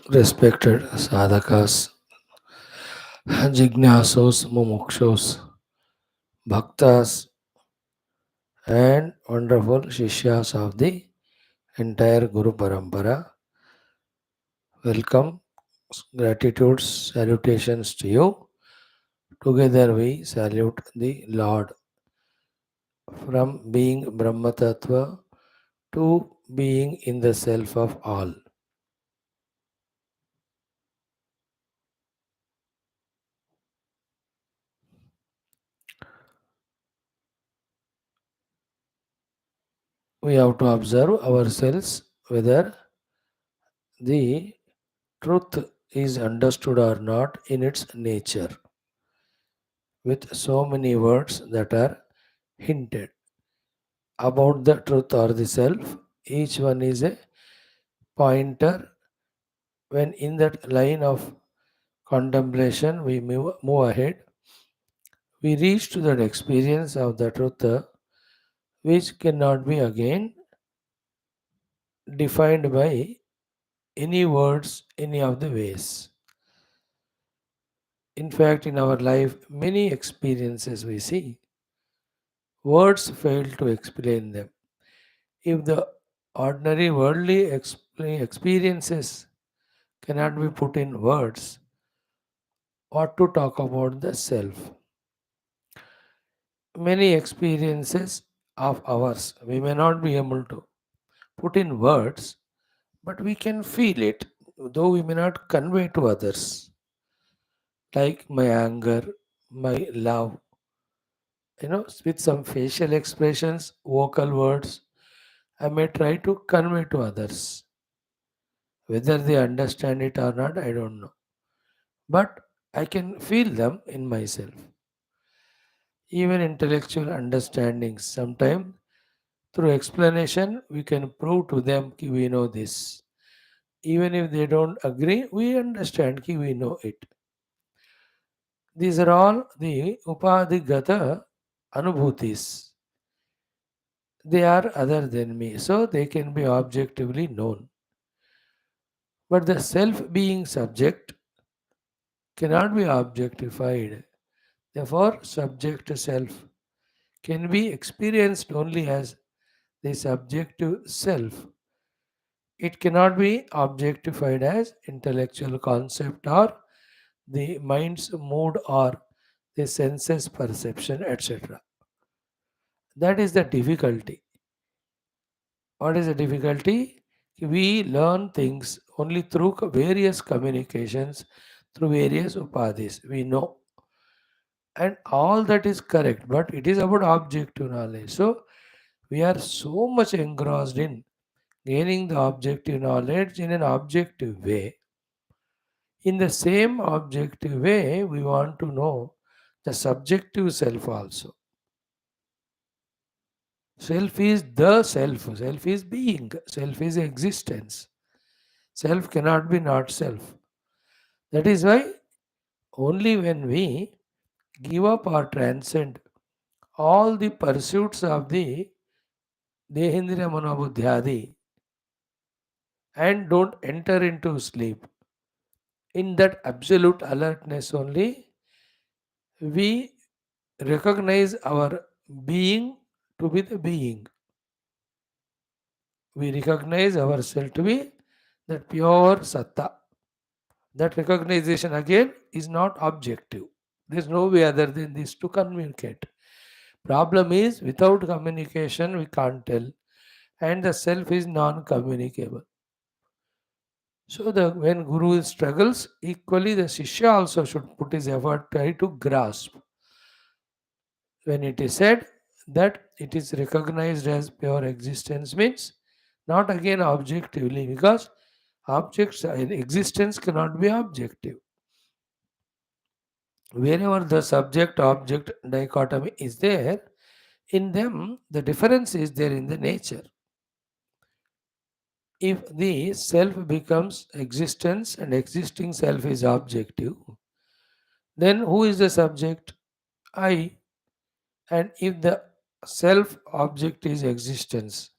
Respected sadhakas, jignasos, mumukshos, bhaktas, and wonderful shishyas of the entire Guru Parampara. Welcome, gratitudes, salutations to you. Together we salute the Lord from being Brahma Tattva to being in the self of all. We have to observe ourselves whether the truth is understood or not in its nature, with so many words that are hinted about the truth or the self. Each one is a pointer. When in that line of contemplation we move ahead, we reach to that experience of the truth which cannot be again defined by any words, any of the ways. In fact, in our life, many experiences we see, words fail to explain them. If the ordinary worldly experiences cannot be put in words, what to talk about the self? Many experiences of ours we may not be able to put in words, but we can feel it, though we may not convey to others. Like my anger, my love, with some facial expressions, vocal words, I may try to convey to others. Whether they understand it or not, I don't know. But I can feel them in myself. Even intellectual understandings, sometimes through explanation, we can prove to them that we know this. Even if they don't agree, we understand that we know it. These are all the upadigata anubhutis. They are other than me, so they can be objectively known. But the self being subject cannot be objectified. Therefore, subject self can be experienced only as the subjective self. It cannot be objectified as intellectual concept or the mind's mood or the senses perception, etc. That is the difficulty. What is the difficulty? We learn things only through various communications, through various upadhis. We know. And all that is correct, but it is about objective knowledge. So we are so much engrossed in gaining the objective knowledge in an objective way. In the same objective way, we want to know the subjective self also. Self is the self. Self is being. Self is existence. Self cannot be not self. That is why only when we give up or transcend all the pursuits of the Dehendriya Manobuddhyadi and don't enter into sleep, in that absolute alertness only, we recognize our being to be the being. We recognize ourselves to be that pure satta. That recognition again is not objective. There is no way other than this to communicate. Problem is without communication we can't tell, and the self is non-communicable. So the when Guru struggles, equally the Shishya also should put his effort try to grasp. When it is said that it is recognized as pure existence means not again objectively, because objects existence cannot be objective. Wherever the subject object dichotomy is there, in them the difference is there in the nature. If the self becomes existence and existing self is objective, then who is the subject? I. And if the self object is existence,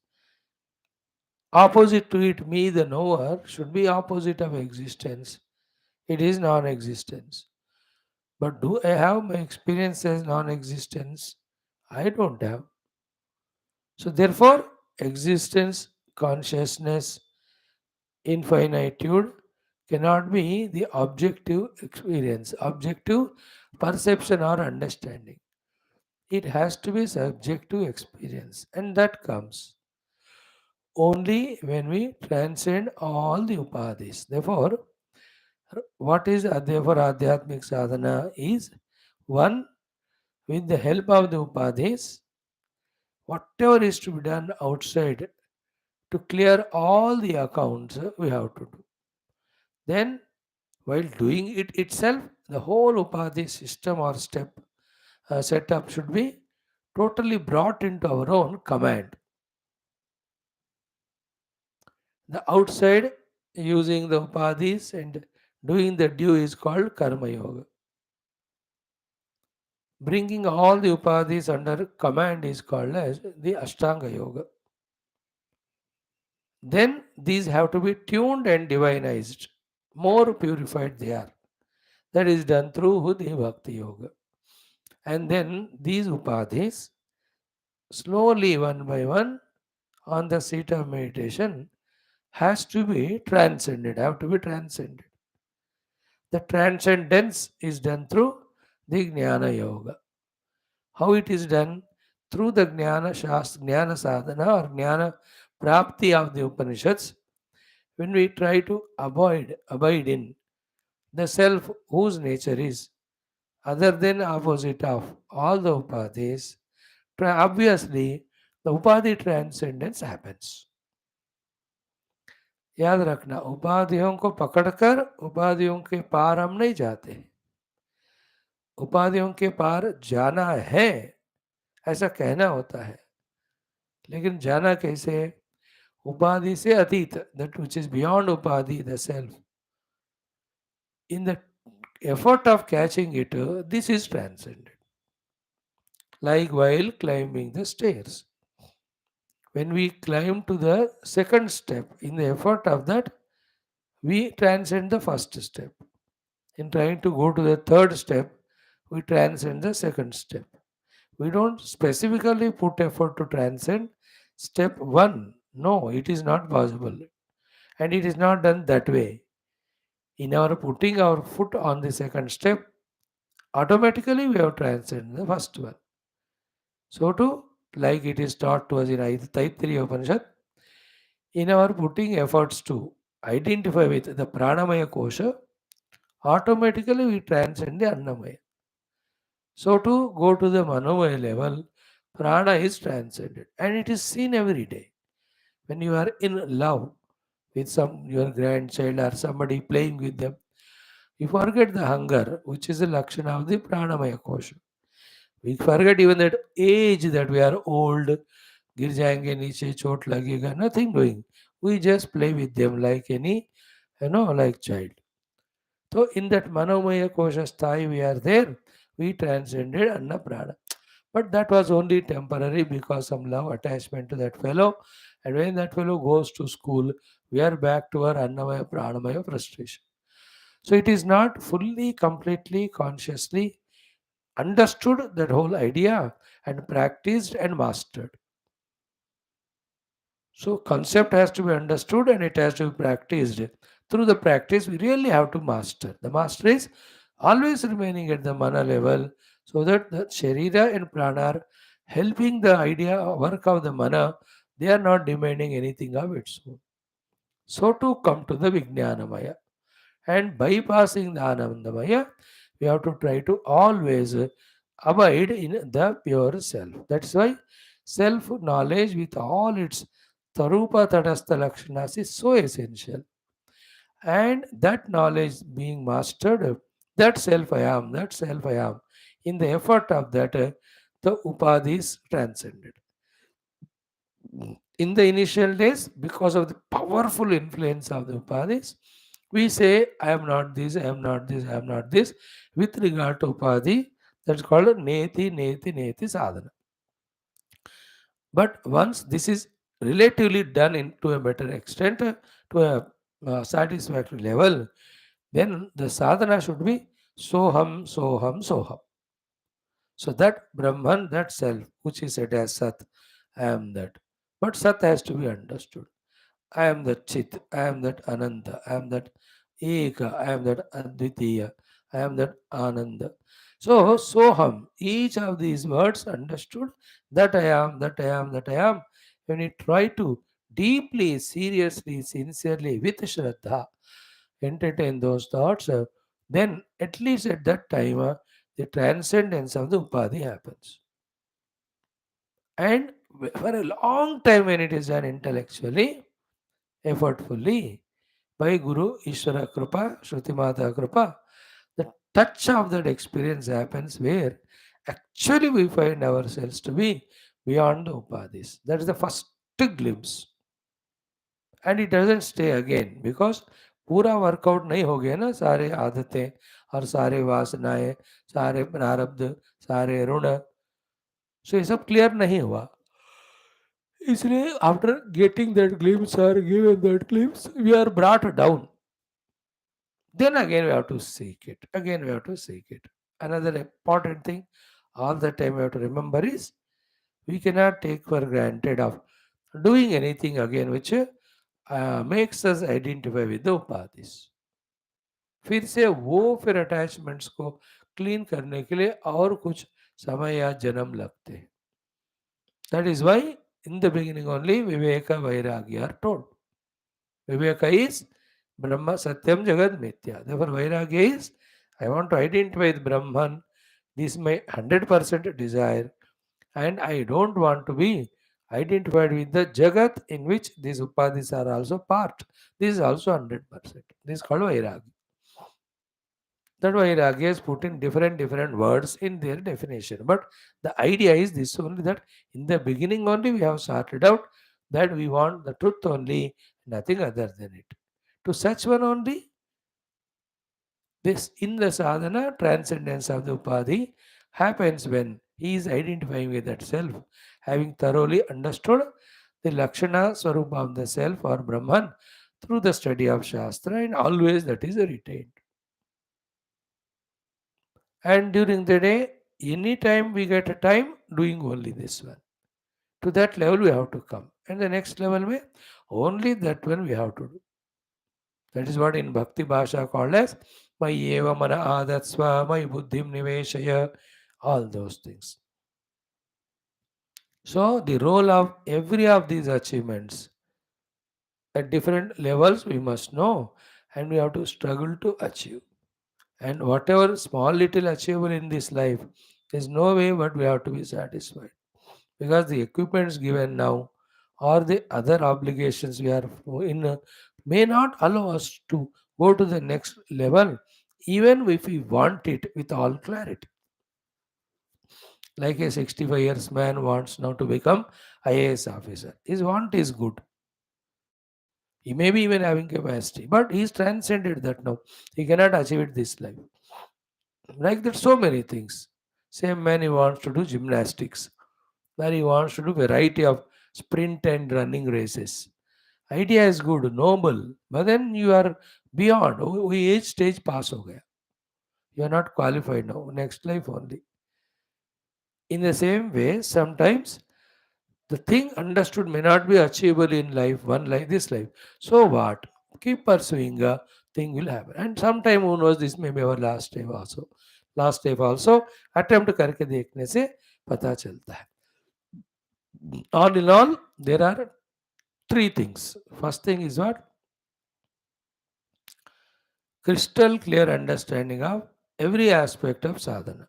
Opposite to it, me, the knower, should be opposite of existence. It is non existence. But do I have my experience as non existence? I don't have. So, therefore, existence, consciousness, infinitude cannot be the objective experience, objective perception or understanding. It has to be subjective experience, and that comes only when we transcend all the upadhis. Therefore, therefore Adhyatmic sadhana is one, with the help of the upadhis, whatever is to be done outside to clear all the accounts we have to do. Then, while doing it itself, the whole upadhi system or setup should be totally brought into our own command. The outside, using the upadhis and doing the due, is called karma yoga. Bringing all the upadhis under command is called as the ashtanga yoga. Then these have to be tuned and divinized. More purified they are. That is done through the bhakti yoga. And then these upadhis, slowly one by one, on the seat of meditation, has to be transcended, have to be transcended. The transcendence is done through the Jnana Yoga. How it is done? Through the Jnana Sadhana or Jnana Prapti of the Upanishads, when we try to abide in the self whose nature is other than opposite of all the upadhis, obviously the upadhi transcendence happens. याद रखना, उपाधियों को पकड़कर उपाधियों के पार हम नहीं जाते. उपाधियों के पार जाना है ऐसा कहना होता है, लेकिन जाना कैसे? उपाधि से अतीत, that which is beyond upadhi, the self. In the effort of catching it, this is transcended. Like while climbing the stairs. When we climb to the second step, in the effort of that, we transcend the first step. In trying to go to the third step, we transcend the second step. We don't specifically put effort to transcend step 1. No, it is not possible. And it is not done that way. In our putting our foot on the second step, automatically we have transcended the first one. So too, like it is taught to us in Aitareya Upanishad, in our putting efforts to identify with the Pranamaya Kosha, automatically we transcend the Annamaya. So to go to the Manomaya level, Prana is transcended and it is seen every day. When you are in love with your grandchild or somebody playing with them, you forget the hunger, which is the Lakshana of the Pranamaya Kosha. We forget even that age, that we are old, गिर जाएंगे नीचे, चोट लगेगा, nothing doing. We just play with them like any, like child. So in that Manomaya Kosha sthai we are there, we transcended Anna Prana. But that was only temporary because some love attachment to that fellow. And when that fellow goes to school, we are back to our Annamaya Pranamaya frustration. So it is not fully, completely, consciously understood, that whole idea, and practiced and mastered. So concept has to be understood and it has to be practiced. Through the practice, we really have to master. The master is always remaining at the mana level, so that the sharira and prana are helping the idea work of the mana. They are not demanding anything of its own. So to come to the Vijnanamaya. And bypassing the Anandamaya, we have to try to always abide in the pure self. That's why self knowledge with all its Tarupa Tadastha Lakshanas is so essential. And that knowledge being mastered, that self I am, in the effort of that, the Upadhis transcended. In the initial days, because of the powerful influence of the Upadhis, we say, I am not this, I am not this, I am not this. With regard to Upadhi, that's called Neti, Neti, Neti Sadhana. But once this is relatively done to a better extent, to a satisfactory level, then the sadhana should be soham, soham, soham. So that Brahman, that self, which is said as Sat, I am that. But Sat has to be understood. I am that Chit, I am that Ananda, I am that Eka, I am that Advitiya, I am that Ananda. So, Soham, each of these words understood, that I am, that I am, that I am. When you try to deeply, seriously, sincerely, with Shraddha, entertain those thoughts, then at least at that time, the transcendence of the Upadhi happens. And for a long time, when it is done intellectually, effortfully, by Guru, Ishvara Kripa, Shruti Mata Kripa, the touch of that experience happens where actually we find ourselves to be beyond the Upadhis. That is the first glimpse. And it doesn't stay again because पूरा workout नहीं हो गया ना, सारे आदतें और सारे वासनाएं, सारे प्रारब्ध, सारे ऋण, सो ये सब क्लियर नहीं हुआ. इसलिए आफ्टर गेटिंग दैट ग्लिम्स और given that glimpse we are brought down. Then again we have to seek it. Again we have to seek it. Another important thing all the time we have to remember is we cannot take for granted of doing anything again which makes us identify with the upadhis. फिर से वो फिर attachments को clean करने के लिए और कुछ समय या जन्म लगते हैं. That is why in the beginning only viveka vairagya are told. Viveka is Brahma Satyam Jagat Mithya. Therefore, Vairagya is I want to identify with Brahman. This is my 100% desire, and I don't want to be identified with the Jagat in which these Upadhis are also part. This is also 100%. This is called Vairagya. That Vairagya is put in different words in their definition. But the idea is this only, that in the beginning only we have sorted out that we want the truth only, nothing other than it. To such one only, this in the sadhana, transcendence of the upadhi happens when he is identifying with that self, having thoroughly understood the Lakshana Swarupa of the self or Brahman through the study of Shastra, and always that is retained. And during the day, anytime we get a time, doing only this one. To that level we have to come. And the next level, may only that one we have to do. That is what in Bhakti Bhasha called as Mayeva Mana Adatsva, May Buddhim Niveshaya, all those things. So the role of every of these achievements at different levels we must know, and we have to struggle to achieve. And whatever small little achievable in this life, there's no way but we have to be satisfied. Because the equipments given now or the other obligations we are in may not allow us to go to the next level even if we want it with all clarity. Like a 65 years man wants now to become IAS officer. His want is good. He may be even having capacity, but he's transcended that now. He cannot achieve it this life. Like that, so many things. Same man, he wants to do gymnastics, where he wants to do variety of sprint and running races. Idea is good, noble, but then you are beyond. We age stage pass ho gaya. You are not qualified now. Next life only. In the same way, sometimes the thing understood may not be achievable in life, one life, this life. So what? Keep pursuing a thing will happen. And sometime who knows, this may be our last life also. Last life also attempt करके देखने से पता चलता है. All in all, there are three things. First thing is what? Crystal clear understanding of every aspect of sadhana.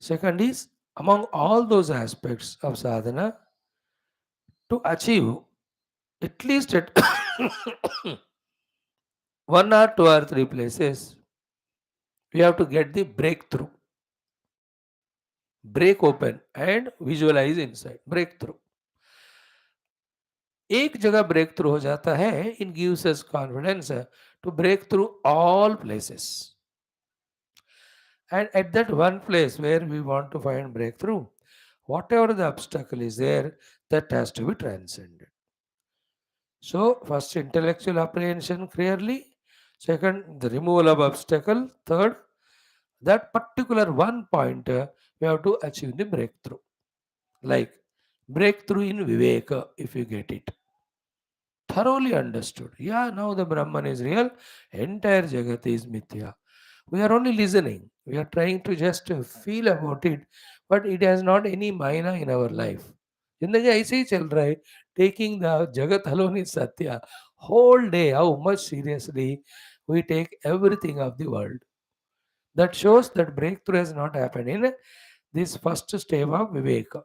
Second is, among all those aspects of sadhana, to achieve at least at one or two or three places, we have to get the breakthrough. Break open and visualize inside. Breakthrough. एक जगह break through हो जाता है, in gives us confidence to break through all places. And at that one place where we want to find breakthrough, Whatever the obstacle is there, that has to be transcended. So, first, intellectual apprehension clearly. Second, the removal of obstacle. Third, that particular one point we have to achieve the breakthrough. Like breakthrough in Viveka, if you get it. Thoroughly understood. Yeah, now the Brahman is real. Entire Jagat is Mithya. We are only listening. We are trying to just feel about it, but it has not any maina in our life. जिंदगी ऐसे ही चल रहा है. Taking the Jagat alone is Satya. Whole day, how much seriously we take everything of the world. That shows that breakthrough has not happened in this first step of Viveka.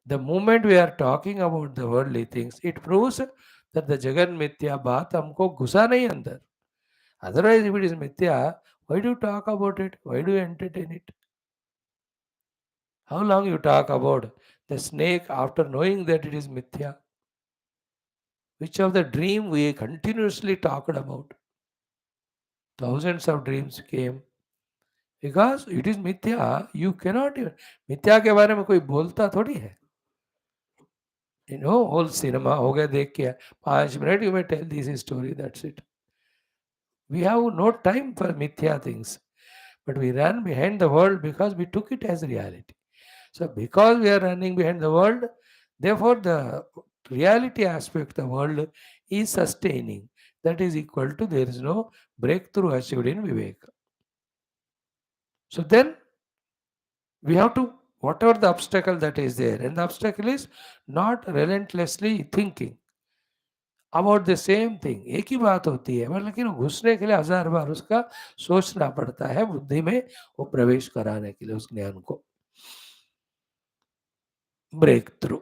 The moment we are talking about the worldly things, it proves that the Jagan Mithya baat हमको घुसा नहीं अंदर. Otherwise, if it is Mithya, why do you talk about it? Why do you entertain it? How long you talk about the snake after knowing that it is Mithya? Which of the dream we continuously talked about? Thousands of dreams came because it is Mithya. You cannot even मिथ्या के बारे में कोई बोलता थोड़ी है. Whole cinema हो गया देख के 5 minute you may tell this story that's it. We have no time for mithya things, but we run behind the world because we took it as reality. So because we are running behind the world, therefore the reality aspect the world is sustaining. That is equal to there is no breakthrough achieved in viveka. So then we have to, whatever the obstacle that is there, and the obstacle is not relentlessly thinking about the same thing. एक ही बात होती है, पर लेकिन घुसने के लिए हजार बार उसका सोचना पड़ता है बुद्धि में, वो प्रवेश कराने के लिए उस ज्ञान को. ब्रेक थ्रू,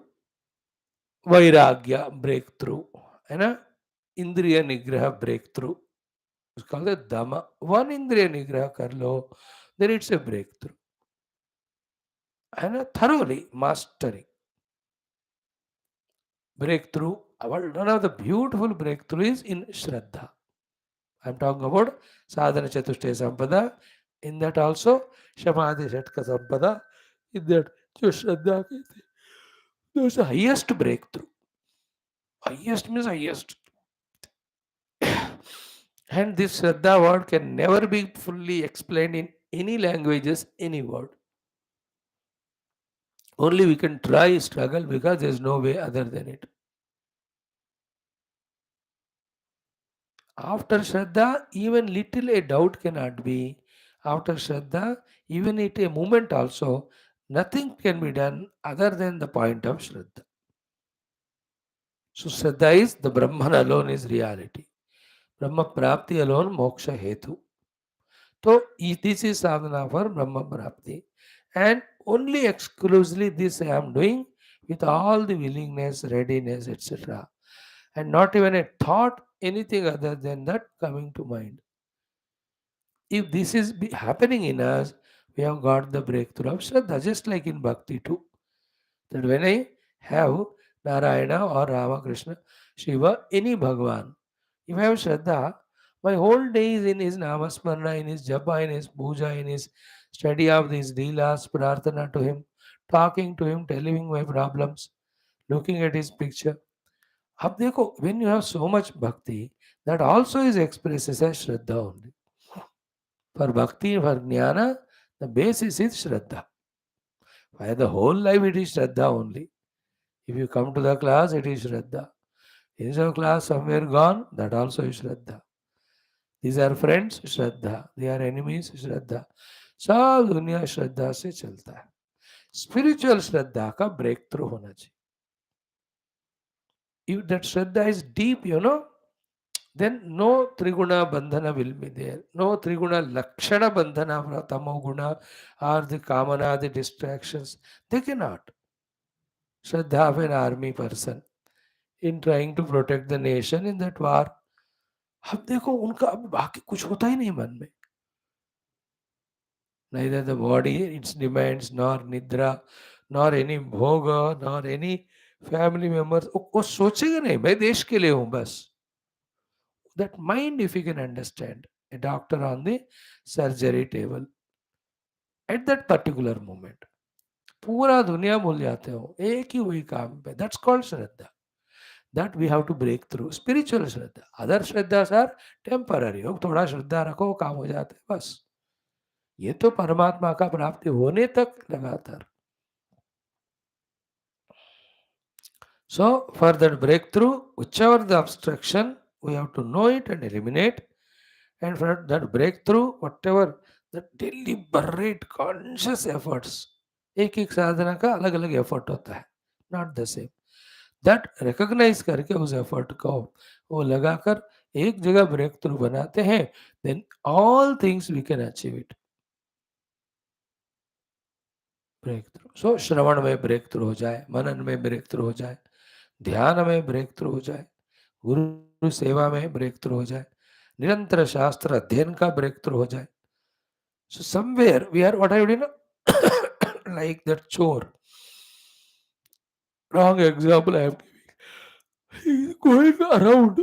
वैराग्य ब्रेक थ्रू, है ना. इंद्रिय निग्रह ब्रेक थ्रू, उसका दम. वन इंद्रिय निग्रह कर लो, then it's a breakthrough, है ना. Thoroughly mastering breakthrough. One of the beautiful breakthrough is in Shraddha. I am talking about Sadhana Chatushtaya Sampada. In that also, Samadhi Shatka Sampada. In that, जो Shraddha कहते हैं, those the highest breakthrough. Highest means highest. And this Shraddha word can never be fully explained in any languages, any word. Only we can try struggle because there is no way other than it. After Shraddha, even little a doubt cannot be. After Shraddha, even at a moment also, nothing can be done other than the point of Shraddha. So Shraddha is the Brahman alone is reality. Brahma Prapti alone moksha hetu. So this is sadhana for Brahma Prapti. And only exclusively this I am doing with all the willingness, readiness, etc. And not even a thought, anything other than that coming to mind. If this is happening in us, we have got the breakthrough of Shraddha, just like in Bhakti too. That when I have Narayana or Ramakrishna, Shiva, any Bhagwan, if I have Shraddha, my whole day is in his Namasmarana, in his Japa, in his Puja, in his study of these Leelas, Prarthana to him, talking to him, telling him my problems, looking at his picture. अब देखो, when you have so much bhakti, that also is expressed as Shraddha only. For bhakti, for jnana, the basis is Shraddha. Why the whole life it is Shraddha only. If you come to the class, it is Shraddha. Is your class somewhere gone? That also is Shraddha. These are friends, Shraddha. They are enemies, Shraddha. सब दुनिया श्रद्धा से चलता है. Spiritual श्रद्धा का break through होना चाहिए. If that shraddha is deep, then no triguna bandhana will be there. No triguna lakshana bandhana for tamoguna or the kamana, the distractions. They cannot. Shraddha of an army person in trying to protect the nation in that war. अब देखो उनका अब बाकी कुछ होता ही नहीं मन में. Neither the body, its demands, nor nidra, nor any bhoga, nor any family members. वो सोचेगा नहीं मैं देश के लिए हूँ बस. That mind, if you can understand, a doctor on the surgery table at that particular moment. पूरा दुनिया भूल जाते हो, एक ही वही काम पे. That's called shraddha. That we have to break through. Spiritual shraddha. Other shraddha are temporary. हो थोड़ा श्रद्धा रखो, काम हो जाते हैं बस. ये तो परमात्मा का प्राप्ति होने तक लगातार. So, for that breakthrough, whichever the obstruction, we have to know it and eliminate. And for that breakthrough, whatever the deliberate conscious efforts, एक एक साधना का अलग अलग एफर्ट होता है, not the same. That recognise करके उस एफर्ट को वो लगाकर एक जगह ब्रेक थ्रू बनाते हैं, then all things we can achieve it. Breakthrough. So श्रवण में ब्रेक थ्रू हो जाए, मनन में ब्रेक थ्रू हो जाए, ध्यान में ब्रेक थ्रू हो जाए, गुरु सेवा में ब्रेक थ्रू हो जाए, निरंतर शास्त्र अध्ययन का ब्रेक थ्रू हो जाए. So somewhere we are what I do know like that chore. Wrong example I have given. He is going around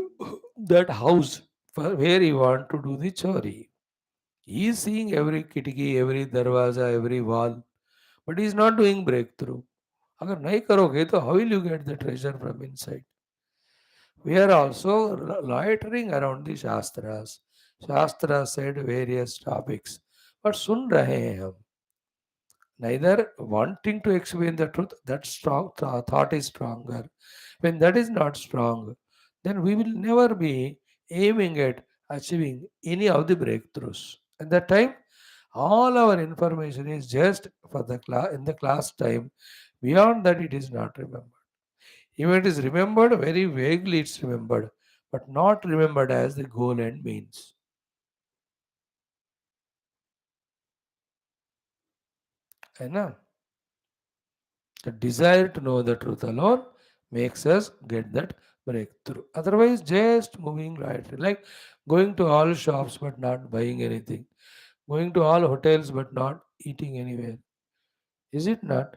that house for where he want to do the chore. He is seeing every kitki, every darwaza, every wall, but he is not doing breakthrough. अगर नहीं करोगे तो how will you get the treasure from inside? We are also loitering around the Shastras. Shastras said various topics. But सुन रहे हैं हम. Neither wanting to explain the truth, that strong thought is stronger. When that is not strong, then we will never be aiming at achieving any of the breakthroughs. At that time, all our information is just for the class in the class time. Beyond that, it is not remembered. Even it is remembered very vaguely, it's remembered, but not remembered as the goal and means. है ना? The desire to know the truth alone makes us get that breakthrough. Otherwise, just moving right, like going to all shops but not buying anything, going to all hotels but not eating anywhere. Is it not?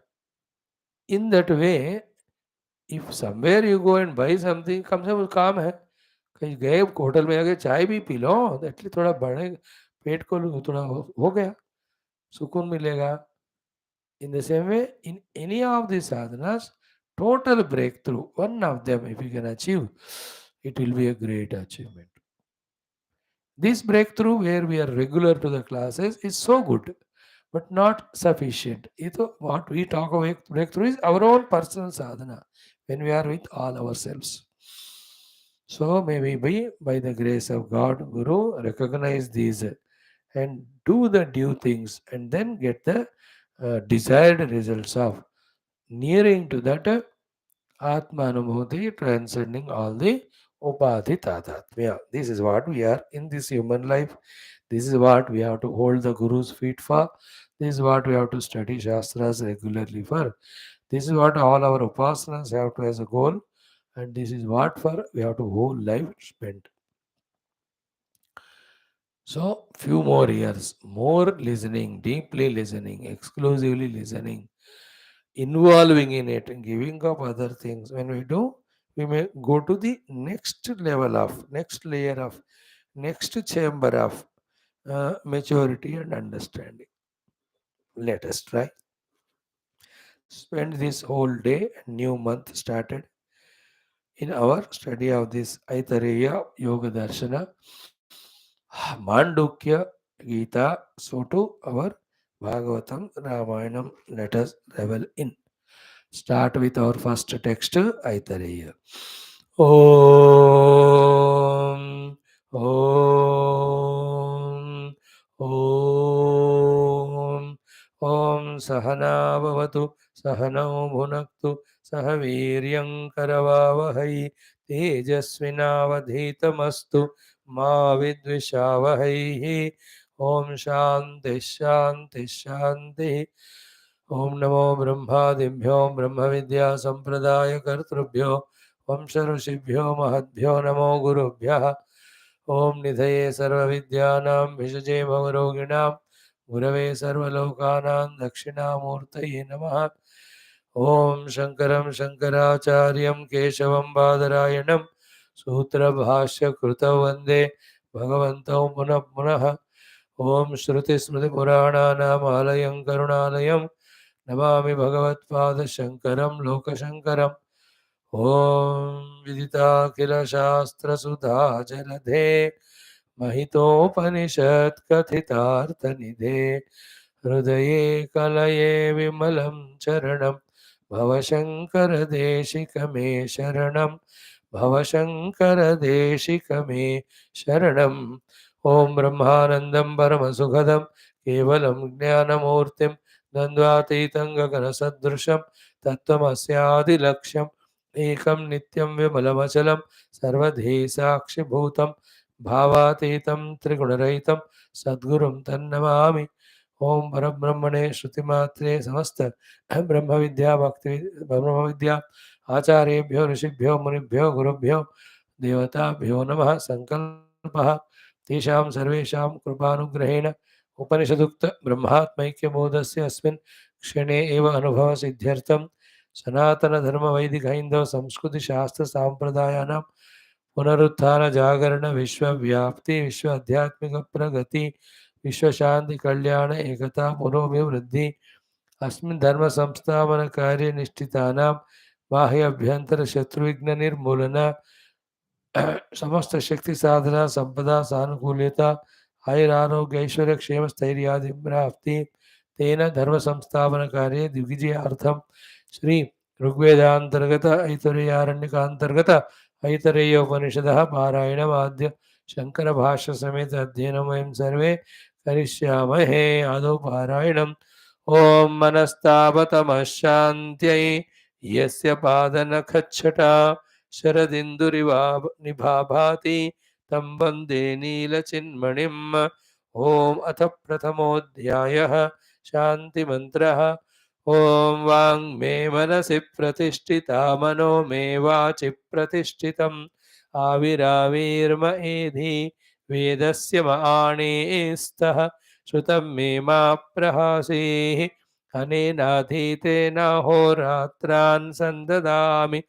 In that way, if somewhere you go and buy something, कम से कम काम है. कहीं गए hotel में आके चाय भी P low, at least थोड़ा बढ़े पेट को थोड़ा हो गया, सुकून मिलेगा. In the same way, in any of these sadhanas, total breakthrough, one of them, if you can achieve, it will be a great achievement. This breakthrough, where we are regular to the classes, is so good, but not sufficient. What we talk about breakthrough is our own personal sadhana, when we are with all ourselves. So may we be, by the grace of God, Guru, recognize these and do the due things, and then get the desired results of nearing to that Atma Anubhuti, transcending all the Upadhi Tadatmya. This is what we are in this human life. This is what we have to hold the Guru's feet for. This is what we have to study Shastras regularly for. This is what all our upasanas have to as a goal, and this is what for we have to whole life spend. So, few more years, more listening, deeply listening, exclusively listening, involving in it and giving up other things. When we do, we may go to the next level of, next layer of, next chamber of maturity and understanding. Let us try. Spend this whole day, a new month started in our study of this Aitareya Yoga Darshana, Mandukya Gita, so to our Bhagavatam, Ramayanam. Let us revel in. Start with our first text, Aitareya. Om, Om, Om, Om Sahana Bhavatu, Sahanau Bhunaktu, Sahaviryam Karavavahai, Tejasvinavadhitamastu, Ma Vidvishavahai, Om Shanti Shanti Shanti. ओम नमो ब्रह्मादिभ्यो ब्रह्म विद्या संप्रदाय कर्तृभ्यो वंश ऋषिभ्यो महद्भ्यो नमो गुरुभ्यः. ओम निधये सर्वविद्यानां भिषजे भवरोगिणां गुरवे सर्वलोकानां दक्षिणामूर्तये नमः. ओम शंकरं शंकराचार्यं केशवं बादरायणं सूत्रभाष्य कृतौ वन्दे भगवन्तौ पुनः पुनः. ओम श्रुतिस्मृतिपुराणानाम् आलयं करुणालयं नमामि भगवत्पादशङ्करं लोकशङ्करम् ॐ विदिताखिलशास्त्रसुधा जलधे महितोपनिषत् कथितार्थनिधे हृदये कलये विमलं चरणं भवशङ्करदेशिकमे शरणं भवशङ्करदेशिकमे शरणम् ॐ ब्रह्मानन्दं परमसुखदं केवलं ज्ञानमूर्तिं द्वन्द्वातीतं गगनसदृशं तत्त्वमस्यादिलक्ष्यम् एकं नित्यं विमलमचलं सर्वधी साक्षिभूतं भावातीतं त्रिगुणरहितं सद्गुरुं तन्नमामि ओम परब्रह्मणे श्रुतिमात्रे समस्त ब्रह्म विद्या भक्ति ब्रह्म विद्या आचार्येभ्यो ऋषिभ्यो मुनिभ्यो गुरुभ्यो देवताभ्यो नमः संकल्पः तेषां सर्वेषां कृपानुग्रहेण उपनिषदुक्त ब्रह्मात्मैक्यबोधस्य अस्मिन् क्षणे एव अनुभवसिद्ध्यर्थं सनातनधर्मवैदिक संस्कृतिशास्त्रसाम्प्रदायानां पुनरुत्थान जागरण विश्वव्याप्ति विश्व आध्यात्मिक प्रगति विश्व शांति कल्याण एकता पुरोभिवृद्धि अस्मिन् धर्म संस्थापन कार्य निष्ठितानां बाह्य अभ्यंतर शत्रुविघ्न निर्मूलन समस्त शक्ति साधना संपदा सानुकूल्यता आयुरारोग्य ऐश्वर्य क्षेम स्थैर्यादि प्राप्ति तेन धर्म संस्थापन कार्य दिग्विजयार्थम श्री ऋग्वेदांतर्गत ऐतरेयारण्यकांतर्गत ऐतरेयोपनिषदः पारायणमाद्य शंकर भाष्य समेत अध्ययनं वयं सर्वे करिष्यामहे आदौ पारायणम् ॐ मनस्तापतमः यस्य पादनखच्छटा शरदिन्दुरिवा निभाभाति तं वन्दे नीलचिन्मणिम् ॐ अथ प्रथमोऽध्यायः शान्तिमन्त्रः ॐ वाङ्मे मनसि प्रतिष्ठिता मनो मे वाचि प्रतिष्ठितम् आविराविर्म एधि वेदस्य माणेस्तः श्रुतं मे मा प्रहासेः अनेनाधीतेनाहोरात्रान् सन्ददामि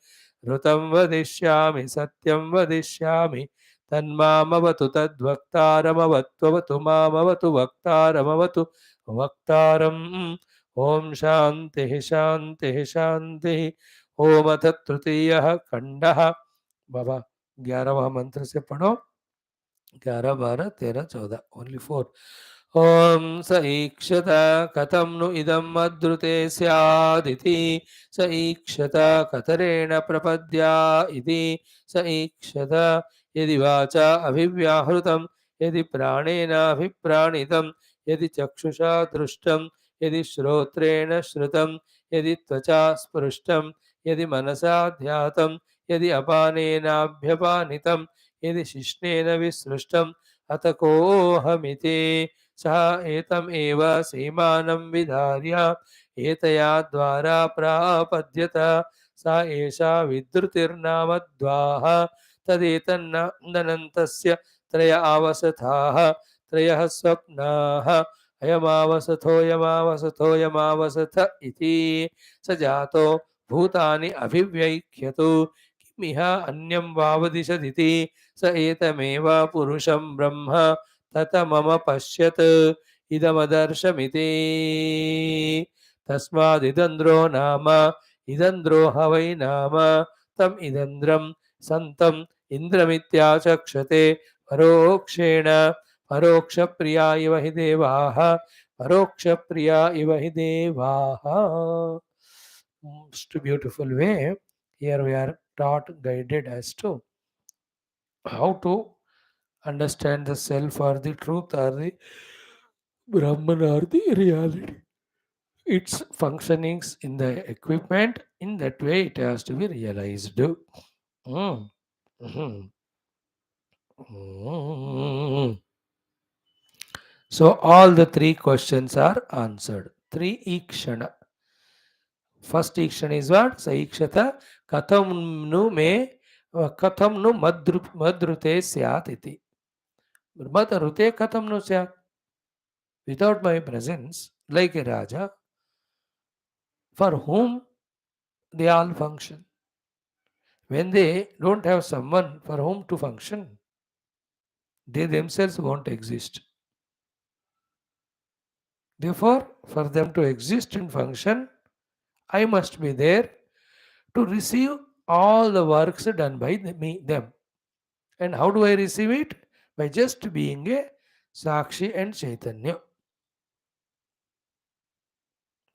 ऋतं वदिष्यामि सत्यं वदिष्यामि तन्मामवतु तद्वक्तारमवत्ववतु मामवतु वक्तारमवतु वक्तारम् ओम शांति शांति शांति ओम अथ तृतीयः खंडः बाबा 11वां मंत्र से पढ़ो 11 12 13 14 ओनली 4 ओम स ईक्षत कथं नु इदम् अद्रुते स्यादिति स ईक्षत कतरेण प्रपद्या इति स ईक्षत यदि वाचा अभिव्याहृतं यदि प्राणेन अभिप्राणितं यदि चक्षुषा दृष्टं यदि श्रोत्रेण श्रुतं यदि त्वचा स्पृष्टं यदि मनसा ध्यातं यदि अपानेनाभ्यपानितं यदि शिश्नेन विसृष्टम् अथ कोऽहमिति सः एतमेव सीमानं विधार्य एतया द्वारा प्रापद्यत सा एषा विद्रुतिर्नाम द्वाः तदेतन्नन्तस्य त्रय आवसथाः त्रयः स्वप्नाः अयमावसथोऽयमावसथोऽयमावसथ इति स जातो भूतानि अभिव्यैख्यतु किमिह अन्यं वावदिशदिति स एतमेव पुरुषं ब्रह्म ततमम पश्यत् इदमदर्शमिति तस्मादिदन्द्रो नाम इदन्द्रो ह वै नाम तम् इदन्द्रं सन्तम् इन्द्रमित्याचक्षते परोक्षेण परोक्षप्रिया इव हि देवाः परोक्षप्रिया इव हि देवाः. Most beautiful way. Here we are taught, guided as to how to understand the self or the truth or the Brahman or the reality. Its functionings in the equipment, in that way it has to be realized. Mm. Mhm. Mm. So all the three questions are answered. Three ikshana. First ikshana is what? Saikshata katham nu me katham nu madrute syat iti. Madrute katham nu syat. Without my presence, like a Raja, for whom they all function. When they don't have someone for whom to function, they themselves won't exist. Therefore, for them to exist and function, I must be there to receive all the works done by them. And how do I receive it? By just being a Sakshi and Chaitanya.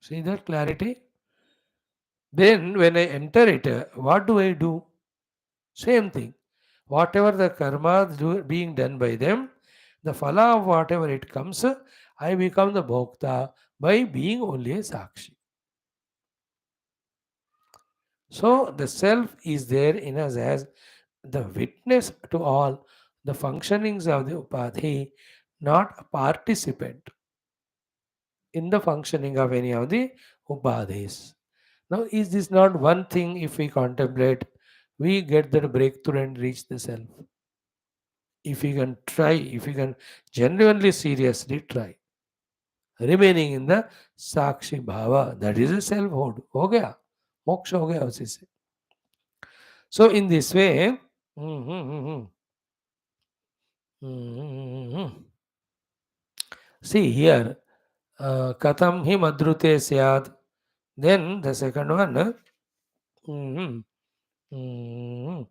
See that clarity? Then, when I enter it, what do I do? Same thing. Whatever the karma being done by them, the phala of whatever it comes, I become the bhokta by being only a Sakshi. So, the self is there in us as the witness to all the functionings of the upadhi, not a participant in the functioning of any of the upadhis. Now, is this not one thing if we contemplate, we get that breakthrough and reach the self? If we can try, if we can genuinely, seriously try, remaining in the Sakshi Bhava, that is a selfhood. हो गया मोक्ष हो गया उसी से. So, in this way, hmm, hmm, hmm, hmm, hmm, hmm. See here, katam hi madrute syad. Then the second one, mhm, mhm,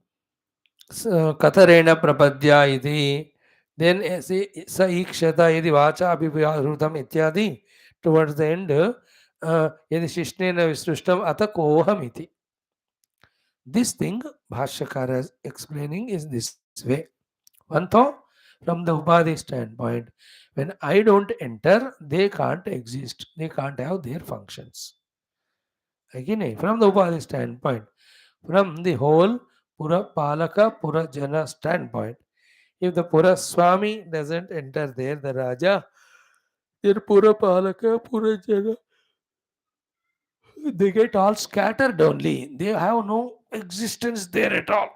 कतरेण प्रपद्या इति. Then स ईक्षत यदि वाचा अभिव्याहृतम इत्यादि. Towards the end, यदि शिष्णेन विसृष्टम अत कोहम इति. This thing Bhashyakara is explaining is this way. One thought, from the Upadhi standpoint, when I don't enter, they can't exist. They can't have their functions. Again, from the Upadhi standpoint, from the whole Pura Palaka Pura Jana standpoint, if the Pura Swami doesn't enter there, the Raja, their Pura Palaka Pura Jana, they get all scattered only. They have no existence there at all.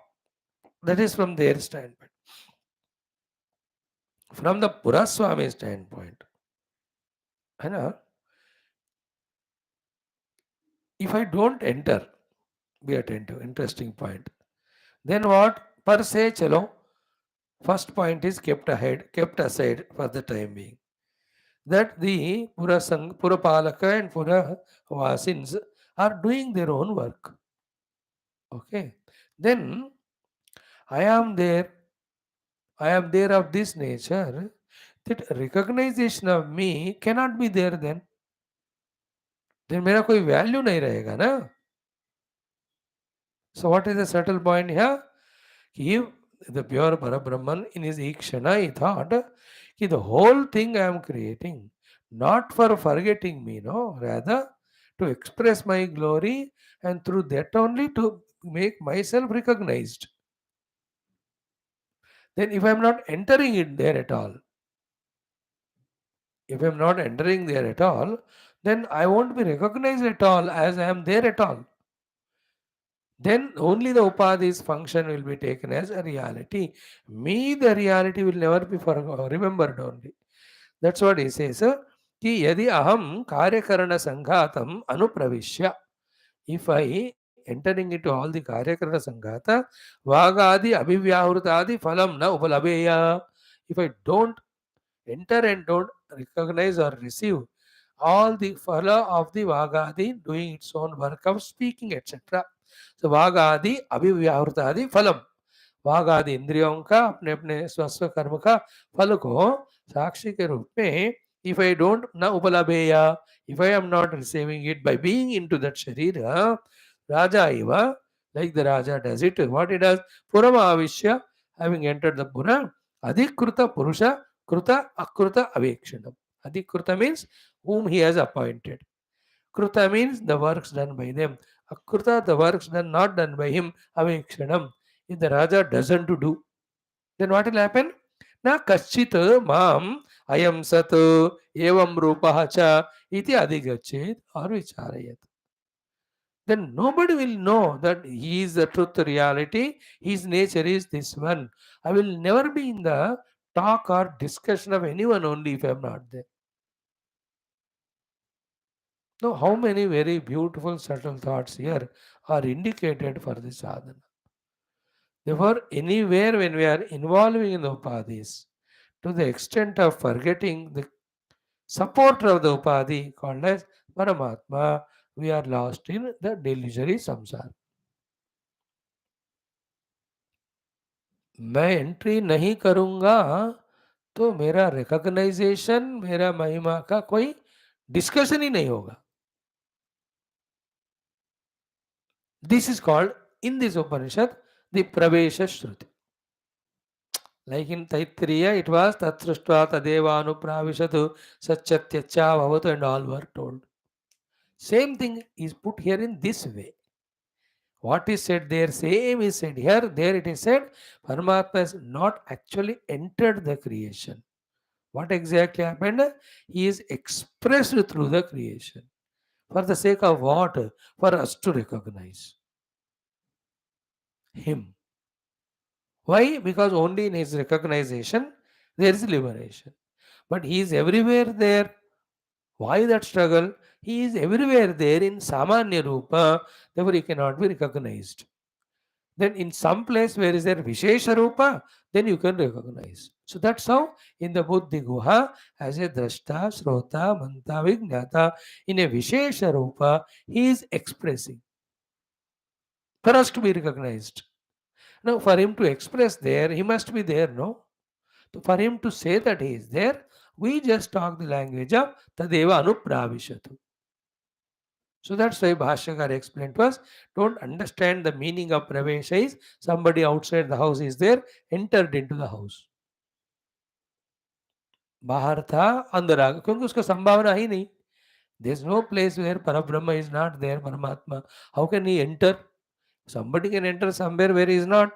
That is from their standpoint. From the Puraswami standpoint, you know, if I don't enter, be attentive, interesting point. Then what? Per se, chalo, first point is kept aside for the time being. That the Purapalaka and Puravasins are doing their own work. Okay. Then I am there. I am there of this nature. That recognition of me cannot be there then. Then मेरा कोई value नहीं रहेगा ना. So what is the subtle point here? He, the pure Parabrahman, in his Ikshana, he thought कि the whole thing I am creating, not for forgetting me, no, rather to express my glory and through that only to make myself recognized. Then if I am not entering it there at all, if I am not entering there at all, then I won't be recognized at all as I am there at all. Then only the upadhi's function will be taken as a reality. Me, the reality will never be remembered only. That's what he says. Ki yadi aham karyakarana sanghatam anupravishya. If I entering into all the karyakarana sanghata, vagadi abhivyahurtadi phalam na upalabeya. If I don't enter and don't recognize or receive all the phala of the vagadi doing its own work of speaking, etc. So वागादि अभिव्याहृतादि फलम. वागादि इंद्रियों का अपने अपने स्वस्व कर्म का फल को साक्षी के रूप में if I don't na upalabeya, if I am not receiving it by being into that sharira, Raja Iva, like the Raja does it, what he does, Purama Avishya, having entered the Pura, Adhikruta Purusha, Kruta Akruta Avekshanam. Adhikruta means whom he has appointed. Kruta means the works done by them. Akruta, the works done not done by him, avekshanam. If the Raja doesn't do, then what will happen? Na kaschit mam ayam sat evam rupaha cha iti adhigachet or vicharayat. Then nobody will know that he is the truth reality, his nature is this one. I will never be in the talk or discussion of anyone only if I am not there. Now, how many very beautiful, subtle thoughts here are indicated for the sadhana. Therefore, anywhere when we are involving in the upadhis, to the extent of forgetting the supporter of the Upadhi called as Paramatma, we are lost in the delusory samsara. मैं entry नहीं करूंगा तो मेरा recognition, मेरा महिमा का कोई discussion ही नहीं होगा. This is called in this Upanishad the Pravesha Shruti. Like in Taittiriya, it was Tatsrushva Tadeva Anupravishatu Satchatyacha Bhavatu and all were told. Same thing is put here in this way. What is said there, same is said here. There it is said, Paramatma has not actually entered the creation. What exactly happened? He is expressed through the creation. For the sake of what? For us to recognize Him. Why? Because only in His recognition there is liberation. But He is everywhere there. Why that struggle? He is everywhere there in Samanya Rupa, therefore He cannot be recognized. Then in some place where is there Vishesha Rupa, then you can recognize. So that's how in the Buddhi Guha, as a Drashta, Shrota, Manta, Vijnata, in a Vishesha Rupa, he is expressing for us to be recognized. Now, for him to express there, he must be there, no? So for him to say that he is there, we just talk the language of Tadeva Anupravishatu. So that's why Bhashyakar explained to us, don't understand the meaning of Pravesha is somebody outside the house is there, entered into the house. बाहर था अंदर आ गया क्योंकि उसका संभावना ही नहीं. There is no place where Parabrahma is not there, Paramatma. How can he enter? Somebody can enter somewhere where he is not.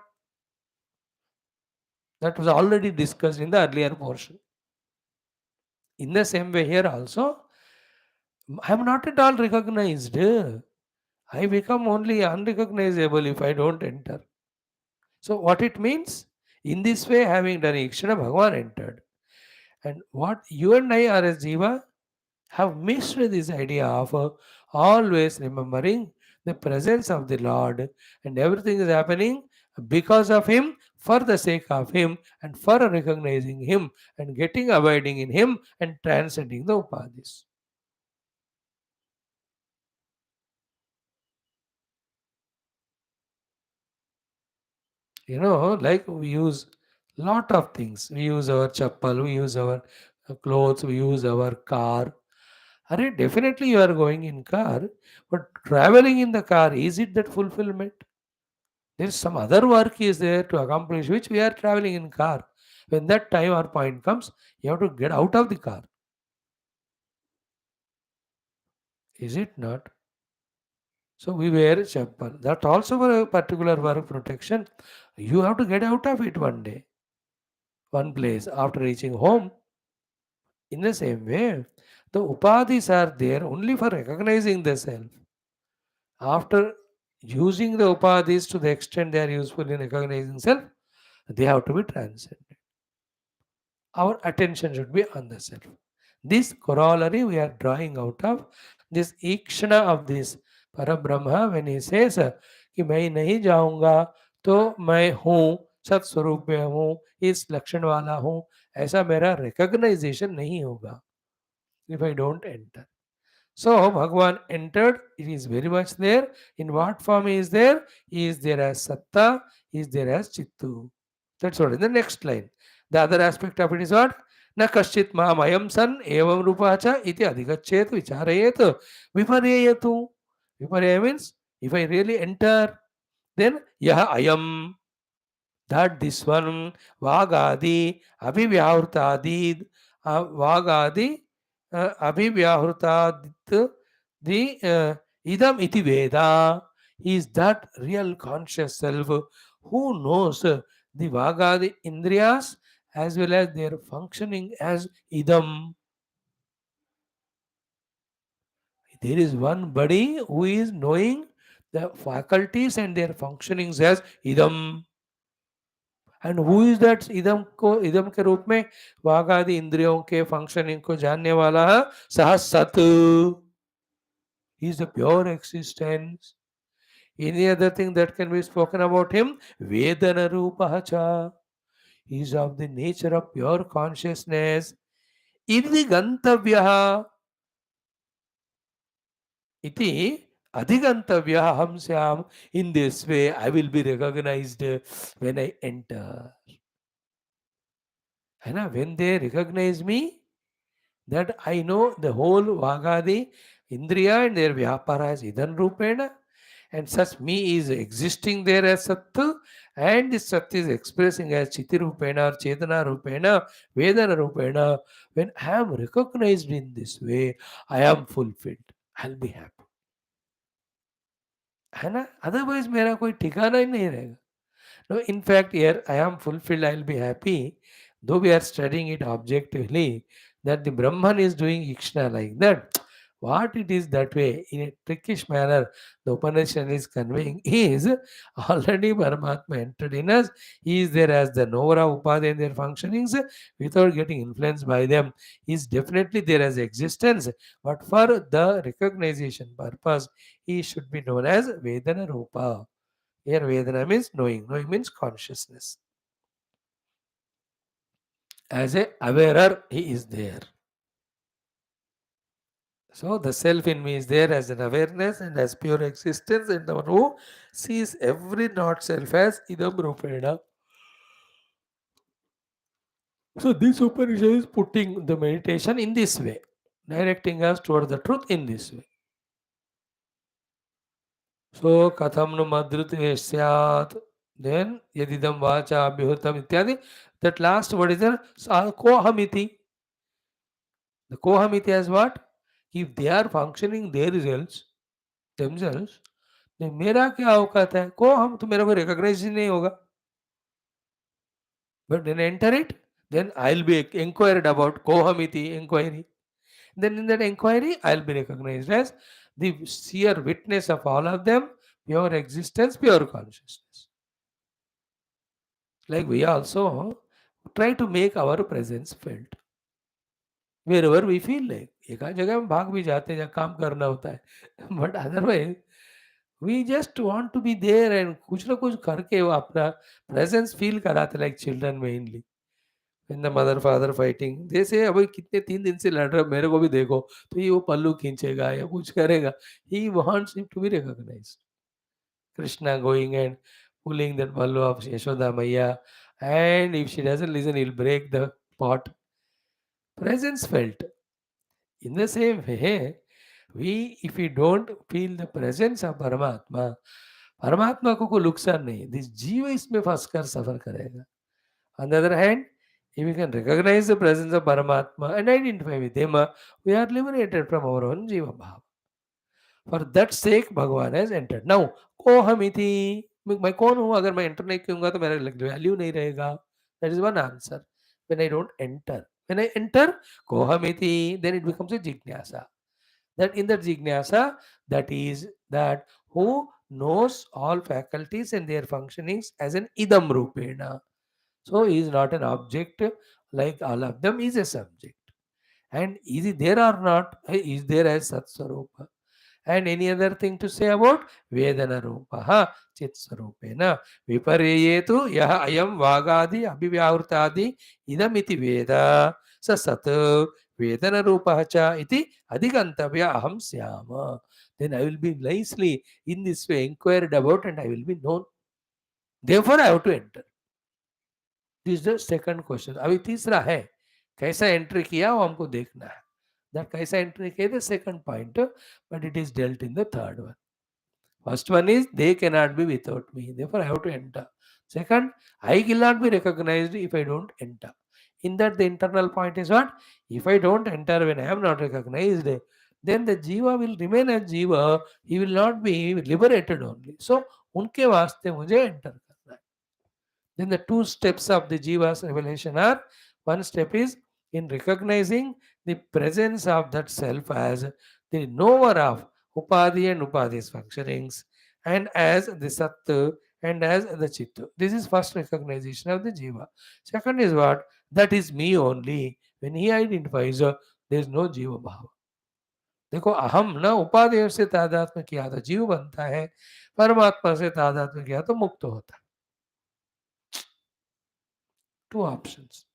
That was already discussed in the earlier portion. In the same way here also, I am not at all recognized. I become only unrecognizable if I don't enter. So what it means? In this way, having done Ikshana, Bhagavan entered. And what you and I are as Jiva have missed this idea of always remembering the presence of the Lord, and everything is happening because of Him, for the sake of Him, and for recognizing Him, and getting abiding in Him, and transcending the Upadhis. Like we use lot of things. We use our chappal, we use our clothes, we use our car. Definitely you are going in car, but traveling in the car, is it that fulfillment? There is some other work is there to accomplish which we are traveling in car. When that time or point comes, you have to get out of the car. Is it not? So we wear chappal. That also for a particular work protection. You have to get out of it one day, one place after reaching home. In the same way, the upadhis are there only for recognizing the self. After using the upadhis to the extent they are useful in recognizing self, they have to be transcended. Our attention should be on the self. This corollary we are drawing out of this ikshana of this Parabrahma when he says कि मैं नहीं जाऊंगा तो मैं हूँ सत्स्वरूप में हूँ इस लक्षण वाला हूँ ऐसा मेरा रिकग्नाइजेशन नहीं होगा if I don't enter. So Bhagavan entered, it is very much there. In what form he is there? He is there as Satta, he is there as Chittu. That's what in the next line. The other aspect of it is what? Na kaschit maam ayam san evam rupacha iti adhigachet vicharayet vipareyatu. Vipareya means if I really enter, then yaha ayam, that this one, vagadi, abhivyahurtadid, vagadi, abhivyahurtadit, the idam iti veda, is that real conscious self who knows the vagadi indriyas as well as their functioning as idam. There is one body who is knowing the faculties and their functionings as idam. And who is that इदम के रूप में वाघ आदि इंद्रियों के functioning को जानने वाला है सह सत is the pure existence. Any other thing that can be spoken about him? Vedana Rupaha cha. He is of the nature of pure consciousness. इति गंतव्यः इति अधिगंतव्यः अहं स्याम. In this way, I will be recognized when I enter. है ना? When they recognize me, that I know the whole Vagadi, Indriya and their Vyapara as Idan Rupena, and such me is existing there as Sattu, and this Sat is expressing as Chiti Rupena, or Chetana Rupena, Vedana Rupena. When I am recognized in this way, I am fulfilled. I'll be happy. है ना? Otherwise मेरा कोई ठिकाना ही नहीं रहेगा. No, in fact, here I am fulfilled, I will be happy. Though we are studying it objectively, that the Brahman is doing Ikshna like that. What it is that way, in a trickish manner, the Upanishad is conveying is already Paramatma entered in us. He is there as the knower of Upadhi and their functionings without getting influenced by them. He is definitely there as existence, but for the recognition purpose, he should be known as Vedana Rupa. Here Vedana means knowing. Knowing means consciousness. As a awarer, he is there. So the self in me is there as an awareness and as pure existence, and the one who sees every not self as idam rupena. So this Upanishad is putting the meditation in this way, directing us toward the truth in this way. So katham nu madrute syat. Then yadidam vacha abhyutam ityadi. That last word is there. Kohamiti. The Kohamiti as what? If they are functioning their results themselves, then मेरा क्या औकात है? को हम तो मेरे को recognize ही नहीं होगा. But then enter it, then I'll be inquired about Kohamiti inquiry. Then in that inquiry, I'll be recognized as the sheer witness of all of them, pure existence, pure consciousness. Like we also try to make our presence felt. Wherever we feel like. एक आध जगह हम भाग भी जाते हैं जहाँ काम करना होता है. But otherwise, we just want to be there and कुछ ना कुछ करके वो अपना presence feel कराते like children mainly. When the mother father fighting, they say अभी कितने 3 दिन से लड़ रहे हो मेरे को भी देखो, तो ये वो पल्लू खींचेगा या कुछ करेगा. He wants him to be recognized. Krishna going and pulling that pallu of Yashoda Maya, and if she doesn't listen, he'll break the pot. Presence felt. In the same way, if we don't feel the presence of Paramatma, परमात्मा को कोई नुकसान नहीं. This जीव इसमें फंसकर सफर करेगा. On the other hand, if we can recognize the presence of Paramatma and identify with him, we are liberated from our own jiva bhava. For that sake, भगवान has entered. Now, कोहमिति, मैं कौन हूँ? अगर मैं एंटर नहीं करूंगा तो मेरा वैल्यू नहीं रहेगा. That is one answer. When I don't enter, when I enter कोहमिति, then it becomes a jignasa. That in that jignasa, that is that who knows all faculties and their functionings as an idam rupena. So he is not an object like all of them, is a subject. And is he there or not? He is there as Satswarupa. And any other thing to say about Vedana Rupaha Chitswarupena Vipareyetu Yaha Ayam Vagadi Abhivyavritadi Idamiti Veda Sa Sat Vedana Rupahacha Iti Adhigantavya Aham Syama. Then I will be nicely in this way inquired about and I will be known. Therefore I have to enter. This is the second question. अभी तीसरा है कैसा entry किया वो हमको देखना है. That कैसा एंट्री किया the second point, but it is dealt in the third one. First one is they cannot be without me, therefore I have to enter. Second, I will not be recognized if I don't enter. In that the internal point is what? If I don't enter when I am not recognized, then the jiva will remain as jiva. He will not be liberated only. So उनके वास्ते मुझे enter करना है. Then the two steps of the jiva's revelation are: one step is in recognizing the presence of that self as the knower of Upadhi and Upadhi's functionings, and as the Sat and as the Chit. This is first recognition of the Jiva. Second is what? That is me only. When he identifies, there is no Jiva Bhava. देखो अहम ना उपादेय से तादात्म्य किया तो जीव बनता है, परमात्मा से तादात्म्य किया तो मुक्त होता है. Two options.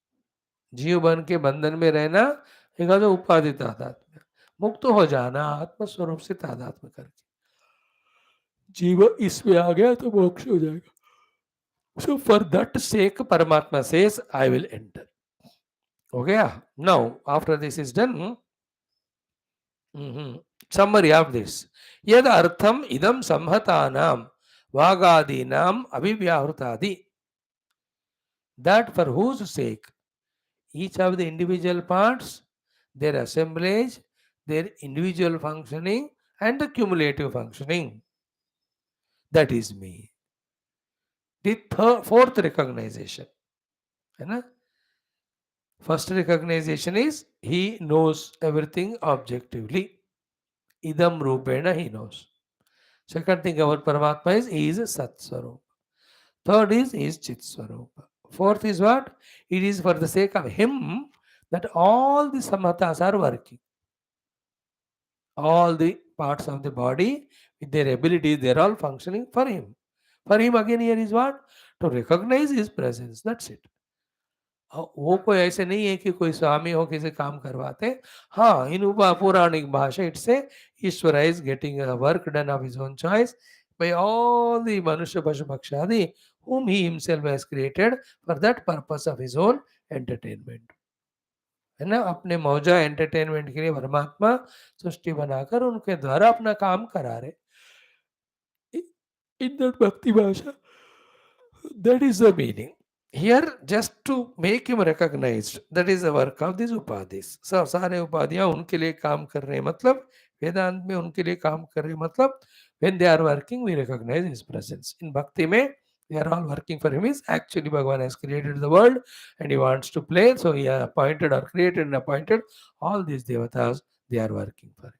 जीव बन के बंधन में रहना एक आता उपाधि तादात्म्य, मुक्त हो जाना आत्म स्वरूप से तादात्म्य करके, जीव इसमें आ गया तो मोक्ष हो जाएगा. So for that sake, Paramatma says, I will enter. Okay? Now, after this is done, summary of this. Yad artham idam samhatanam vagadinam avivyahritadi. That for whose sake each of the individual parts, their assemblage, their individual functioning, and the cumulative functioning. That is me. The fourth recognition. First recognition is he knows everything objectively. Idam Rupena he knows. Second thing about Paramatma is he is Sat Swarupa. Third is he is Chit Swarupa. Fourth is what? It is for the sake of him that all the samatas are working. All the parts of the body with their abilities, they are all functioning for him. For him again here is what? To recognize his presence. That's it. वो कोई ऐसे नहीं है कि कोई स्वामी हो किसी काम करवाते. हाँ, in Puranic Bhashya it say Ishvara is getting a work done of his own choice by all the Manusha Pashu Pakshadi whom he himself has created for that purpose of his own entertainment. है ना, अपने मौजा entertainment के लिए परमात्मा सृष्टि बनाकर उनके द्वारा अपना काम करा रहे. In that bhakti bhasha, that is the meaning. Here, just to make him recognized, that is the work of these upadhis. So, सारे उपाधियां उनके लिए काम कर रहे हैं, मतलब वेदांत में उनके लिए काम कर रहे हैं, मतलब when they are working, we recognize his presence. In bhakti में, they are all working for him. Is actually Bhagavan has created the world and he wants to play, so he has appointed or created and appointed all these devatas. They are working for him.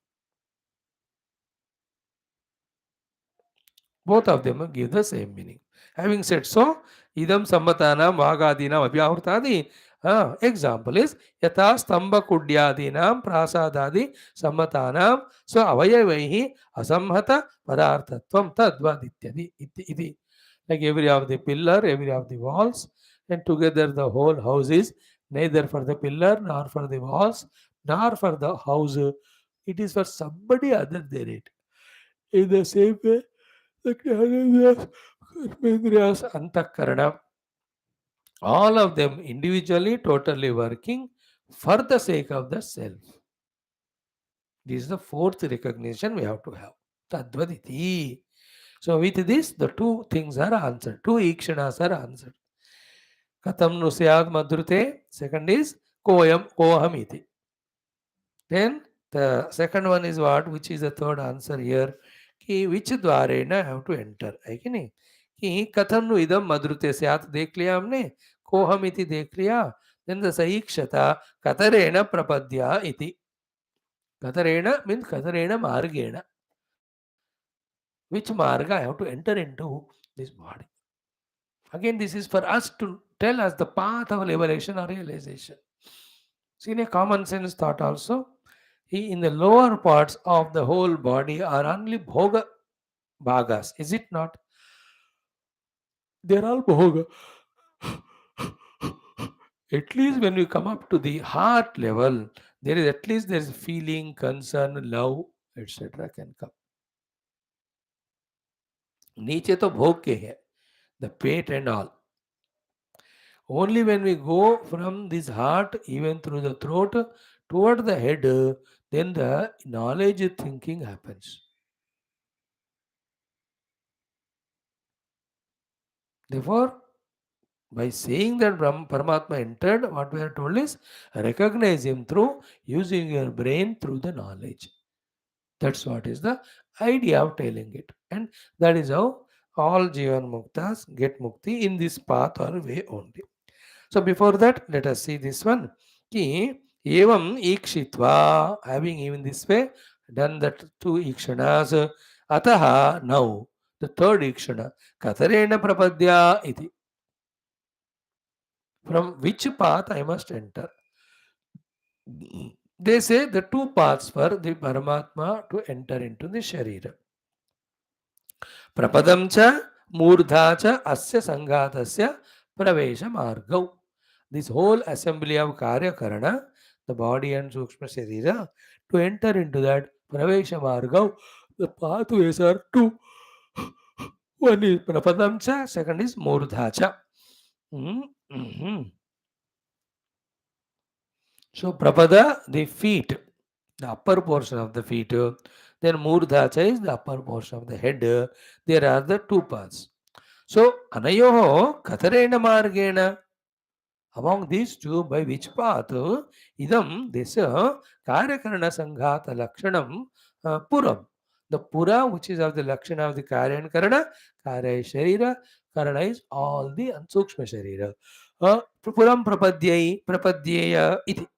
Both of them give the same meaning. Having said so, idam sammatanam vagadinam abhyahurtadi. Example is yata stamba kudyadinam prasadadi sammatanam so avayavaihi asamhata padarthatvam tadvadityadi iti. Like every of the pillar, every of the walls, and together the whole house is neither for the pillar nor for the walls nor for the house. It is for somebody other than it. In the same way, the Jnanendriyas, Karmendriyas, Antakarana, all of them individually, totally working for the sake of the self. This is the fourth recognition we have to have. Tadvaditi. So with this, the two things are answered. Two ikshanas are answered. Katam nu syad madhrute. Second is koyam kohamiti. Then the second one is what? Which is the third answer here? कि which द्वारेण have to enter. है कि नहीं? कि कथम नु इदम मधुरते स्यात् देख लिया हमने, कोहम इति देख लिया, then the सहीक्षता कतरेण प्रपद्या इति. कतरेण means कतरेण मार्गेण. Which marga I have to enter into this body. Again, this is for us to tell us the path of liberation or realization. See, in a common sense thought also, in the lower parts of the whole body are only bhoga bhagas, is it not? They're all bhoga. At least when you come up to the heart level, there is at least there's feeling, concern, love, etc. can come. नीचे तो भोग के है, the pate and all. Only when we go from this heart, even through the throat, toward the head, then the knowledge thinking happens. Therefore, by saying that Paramatma entered, what we are told is recognize him through using your brain through the knowledge. That's what is the idea of telling it. And that is how all Jivan Muktas get Mukti in this path or way only. So before that, let us see this one. Ki evam ikshitva, having even this way done that two ikshanas, ataha now the third ikshana, katarena prapadya iti. From which path I must enter? They say the two paths for the Paramatma to enter into the Sharira. Prapadam cha murdha cha asya sanghatasya pravesha margau. This whole assembly of Karya Karana, the body and Sukshma Sharira, to enter into that Pravesha Marga. The pathways are two. One is Prapadamcha, second is Murdhacha. Mhm. So Prapada, the feet, the upper portion of the feet. Then Murdhacha is the upper portion of the head. There are the two paths. So Anayoho Katarena Margena. Among these two, by which path idam this karyakarana sanghata lakshanam puram. The pura, which is of the lakshana of the karya and karana, karya is sharira, karana is all the sukshma sharira. Puram prapadyeya iti.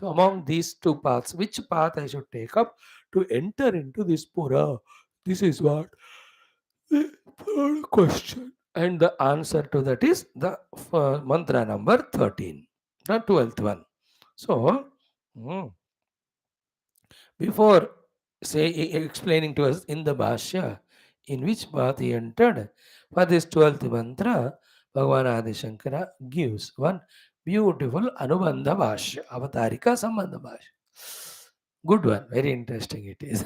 So among these two paths, which path I should take up to enter into this pura? This is what the third question. And the answer to that is the mantra number 13, the 12th one. So, mm, before explaining to us in the Bhashya, in which path he entered, for this 12th mantra, Bhagavan Adi Shankara gives one beautiful Anubandha Bhashya, Avatarika Sambandha Bhashya. Good one, very interesting it is.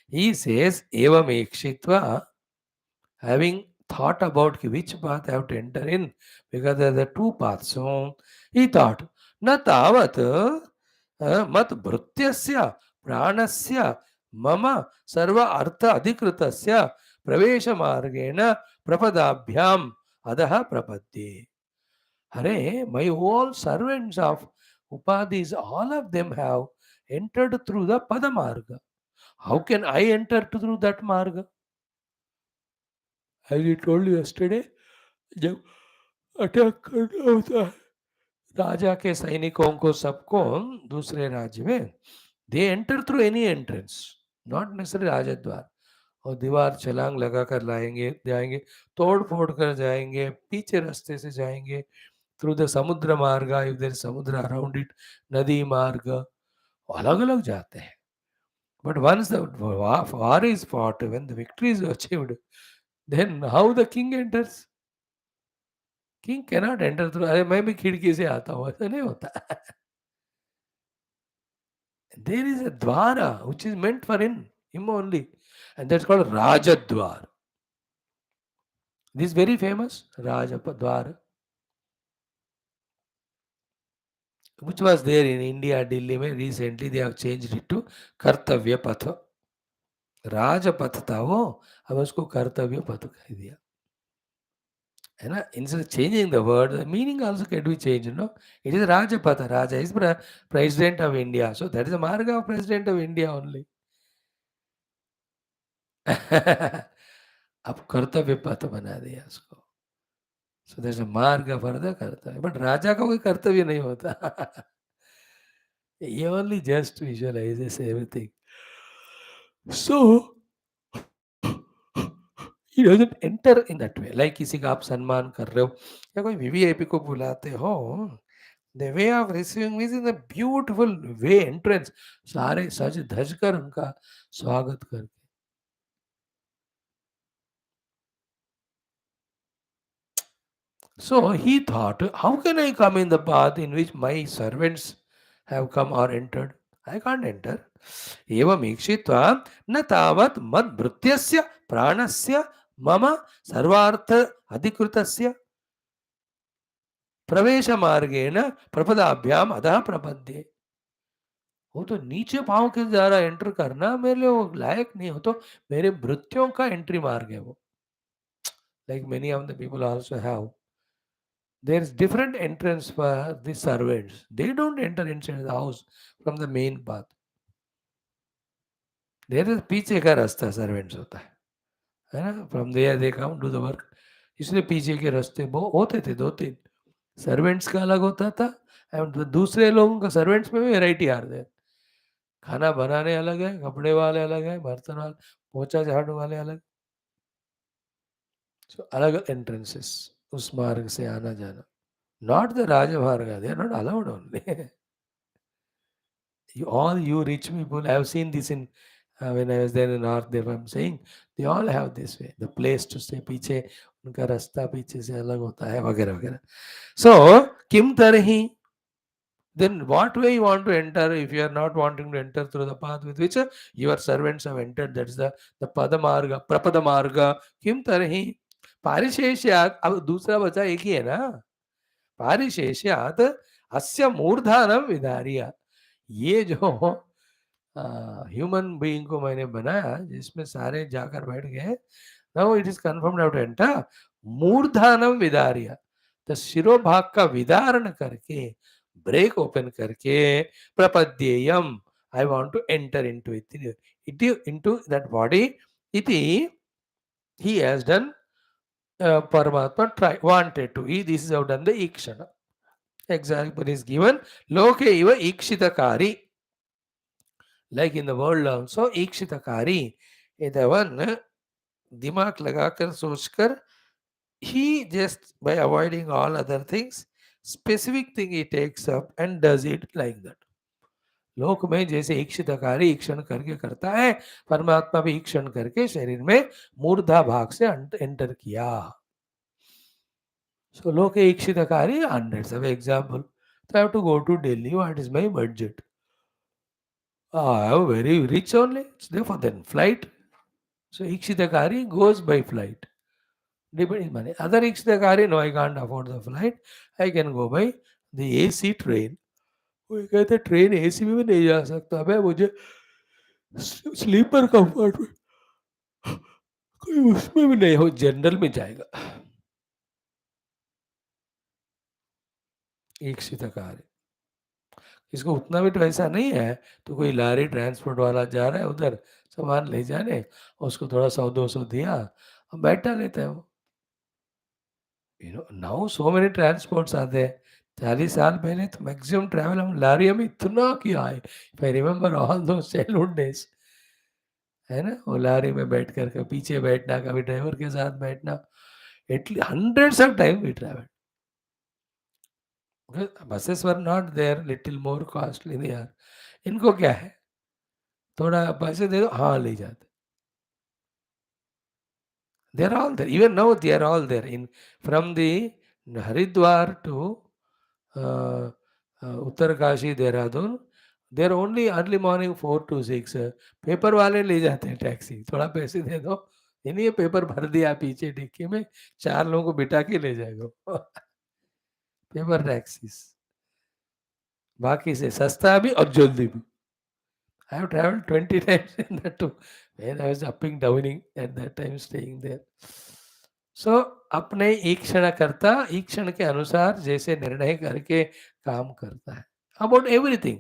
He says, Evam Ekshitva, having thought about which path I have to enter in, because there are the two paths. So he thought, na tavat mat bhrutyasya pranasya mama sarva artha adhikritasya pravesha margena prapadabhyam adaha prapadye. Hare, my all servants of upadhis, all of them have entered through the padamarga. How can I enter through that marga? As I told you yesterday, जब attack करना होता है राजा के सैनिकों को सबको दूसरे राज्य में, they enter through any entrance, not necessary राजद्वार, और दीवार छलांग लगा कर लाएंगे जाएंगे, तोड़ फोड़ कर जाएंगे, पीछे रास्ते से जाएंगे, थ्रू द समुद्र मार्ग, इफ देयर समुद्र अराउंड इट, नदी मार्ग, अलग अलग जाते हैं. But once the war is fought, when the victory is achieved, then how the king enters? King cannot enter through, अरे मैं भी खिड़की से आता हूँ, ऐसा नहीं होता. There is a dwara which is meant for him only, and that's called Rajadwar. This is very famous, Rajadwar, which was there in India, Delhi में recently they have changed it to कर्तव्य पथ. राजपथ था वो, अब उसको कर्तव्य पथ कह दिया है ना. Instead of changing the word, the meaning also can be changed, no? It is Rajapatha. Raja is president of India, so that is the marga of president of India only. अब कर्तव्य पथ बना दिया उसको. So there's a marga for the कर्तव्य, but राजा का कोई कर्तव्य नहीं होता. He only just visualizes everything. So he doesn't enter in that way. Like किसी का आप सम्मान कर रहे हो या कोई वीवीआईपी को बुलाते हो, the way of receiving is in a beautiful way, entrance, सारे सज धज कर उनका स्वागत करके. So he thought, how can I come in the path in which my servants have come or entered? I can't enter. एवं ईक्षित्वा न तावत् मद्भृत्यस्य प्राणस्य मम सर्वार्थ अधिकृतस्य प्रवेश मार्गेण प्रपदाभ्याम अधः प्रपद्ये. वो तो नीचे पांव के द्वारा एंटर करना मेरे लिए वो लायक नहीं हो, तो मेरे भृत्यों का एंट्री मार्ग है वो. Like many of the people also have, there is different entrance for the servants. They don't enter inside the house from the main path. There is पीछे का रास्ता servants होता है ना. From there they come do the work. इसलिए पीछे के रास्ते वो होते थे दो तीन. सर्वेंट्स का अलग होता था, और दूसरे लोगों का सर्वेंट्स में भी वेराइटी आ रहे हैं. खाना बनाने अलग है, कपड़े वाले अलग है, बर्तन वाले, पोछा झाड़ू वाले अलग. So अलग एंट्रेंसेस उस मार्ग से आना जाना. Not the Rajamarga, they are not allowed only. All you rich people, I have seen this in when I was there in North, there I'm saying, they all have this way. The place to stay, पीछे उनका रास्ता पीछे से अलग होता है वगैरह वगैरह. So, किम तरही, Then what way you want to enter if you are not wanting to enter through the path with which your servants have entered? That's the padamarga, prapadamarga. Kim tarhi? पारिशेष्यात अब दूसरा बचा एक ही है ना. पारिशेष्यात अस्य मूर्धानम विधार्य. ये जो ह्यूमन बीइंग को मैंने बनाया जिसमें सारे जाकर बैठ गए, now it is confirmed out enter मूर्धानम विदार्य. तो शिरो भाग का विदारण करके, ब्रेक ओपन करके, प्रपद्येयम, I want to enter into it, into that body. इति he has done. Paramatma wanted to. This is how done the ikshana. Example is given. Loke iva ikshitakari. Like in the world also, ikshitakari. The one दिमाग लगाकर सोचकर, he just by avoiding all other things, specific thing he takes up and does it like that. लोक में जैसे ईक्षितकारी ईक्षण करके करता है, परमात्मा भी ईक्षण करके शरीर में मूर्धा भाग से एंटर किया. So loke ikshitakari, hundreds of example. So I have to go to Delhi. What is my budget? I am very rich only. It's therefore then flight. So ikshitakari goes by flight. Depending money. Other ikshitakari, no, I can't afford the flight. I can go by the AC train. वो कहते train AC में भी नहीं जा सकता मैं, मुझे sleeper compartment कोई उसमें भी नहीं हो, जनरल में जाएगा. इक्षितकारी. इसको उतना भी तो ऐसा नहीं है, तो कोई लारी ट्रांसपोर्ट वाला जा रहा है उधर सामान ले जाने, उसको थोड़ा 100-200 दिया, अब बैठा लेते हैं वो. नाउ सो मेनी ट्रांसपोर्ट्स आते हैं. 40 साल पहले तो मैक्सिमम ट्रैवल हम लारी में इतना किया है. इफ आई रिमेम्बर ऑल दो चाइल्डहुड डेज, है ना, वो लारी में बैठ कर पीछे बैठना, कभी ड्राइवर के साथ बैठना, at least hundreds of time we travel. Buses were not there, little more costly they are. इनको क्या है, थोड़ा पैसे दे दो, हाँ ले जाते. They are all there. Even now they are all there. In from the Haridwar to Uttarkashi, Dehradun, they are only early morning 4 to 6. Paper वाले ले जाते हैं टैक्सी, थोड़ा पैसे दे दो, इन्हीं पेपर भर दिया पीछे डिक्की में, 4 लोगों को बिठा के ले जाएगा. पेपर टैक्सीज, बाकी से सस्ता भी और जल्दी भी. I have traveled 20 times in that too. When I was upping, downing at that time, staying there. So, अपने ईक्षण करता, ईक्षण के अनुसार जैसे निर्णय करके काम करता है. About everything.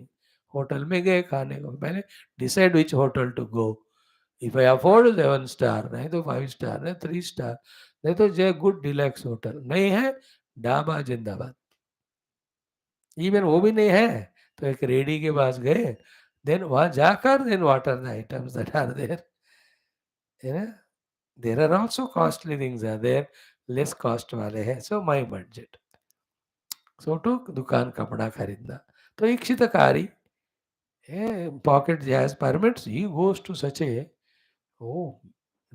होटल में गए खाने को, पहले decide which hotel to go. If I afford 7 star, नहीं तो 5 स्टार, नहीं 3 स्टार, नहीं तो जो गुड डिलक्स होटल, नहीं है ढाबा जिंदाबाद. इवन वो भी नहीं है तो एक रेडी के पास गए, then वहां जाकर then what are the items that are there? There are also costly things are there, less cost वाले हैं. So my budget. So to दुकान कपड़ा खरीदना, तो इक्षितकारी pocket jazz permits, he goes to such a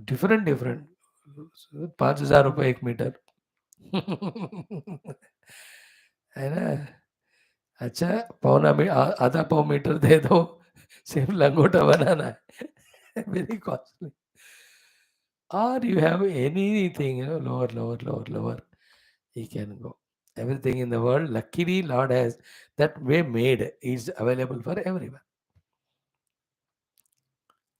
different 5,000 रुपए 1 metre. है ना. अच्छा आधा पाव मीटर दे दो, सिर्फ लंगोटा बनाना है. Very costly. Or you have anything, lower, he can go. Everything in the world, luckily Lord has that way made, is available for everyone.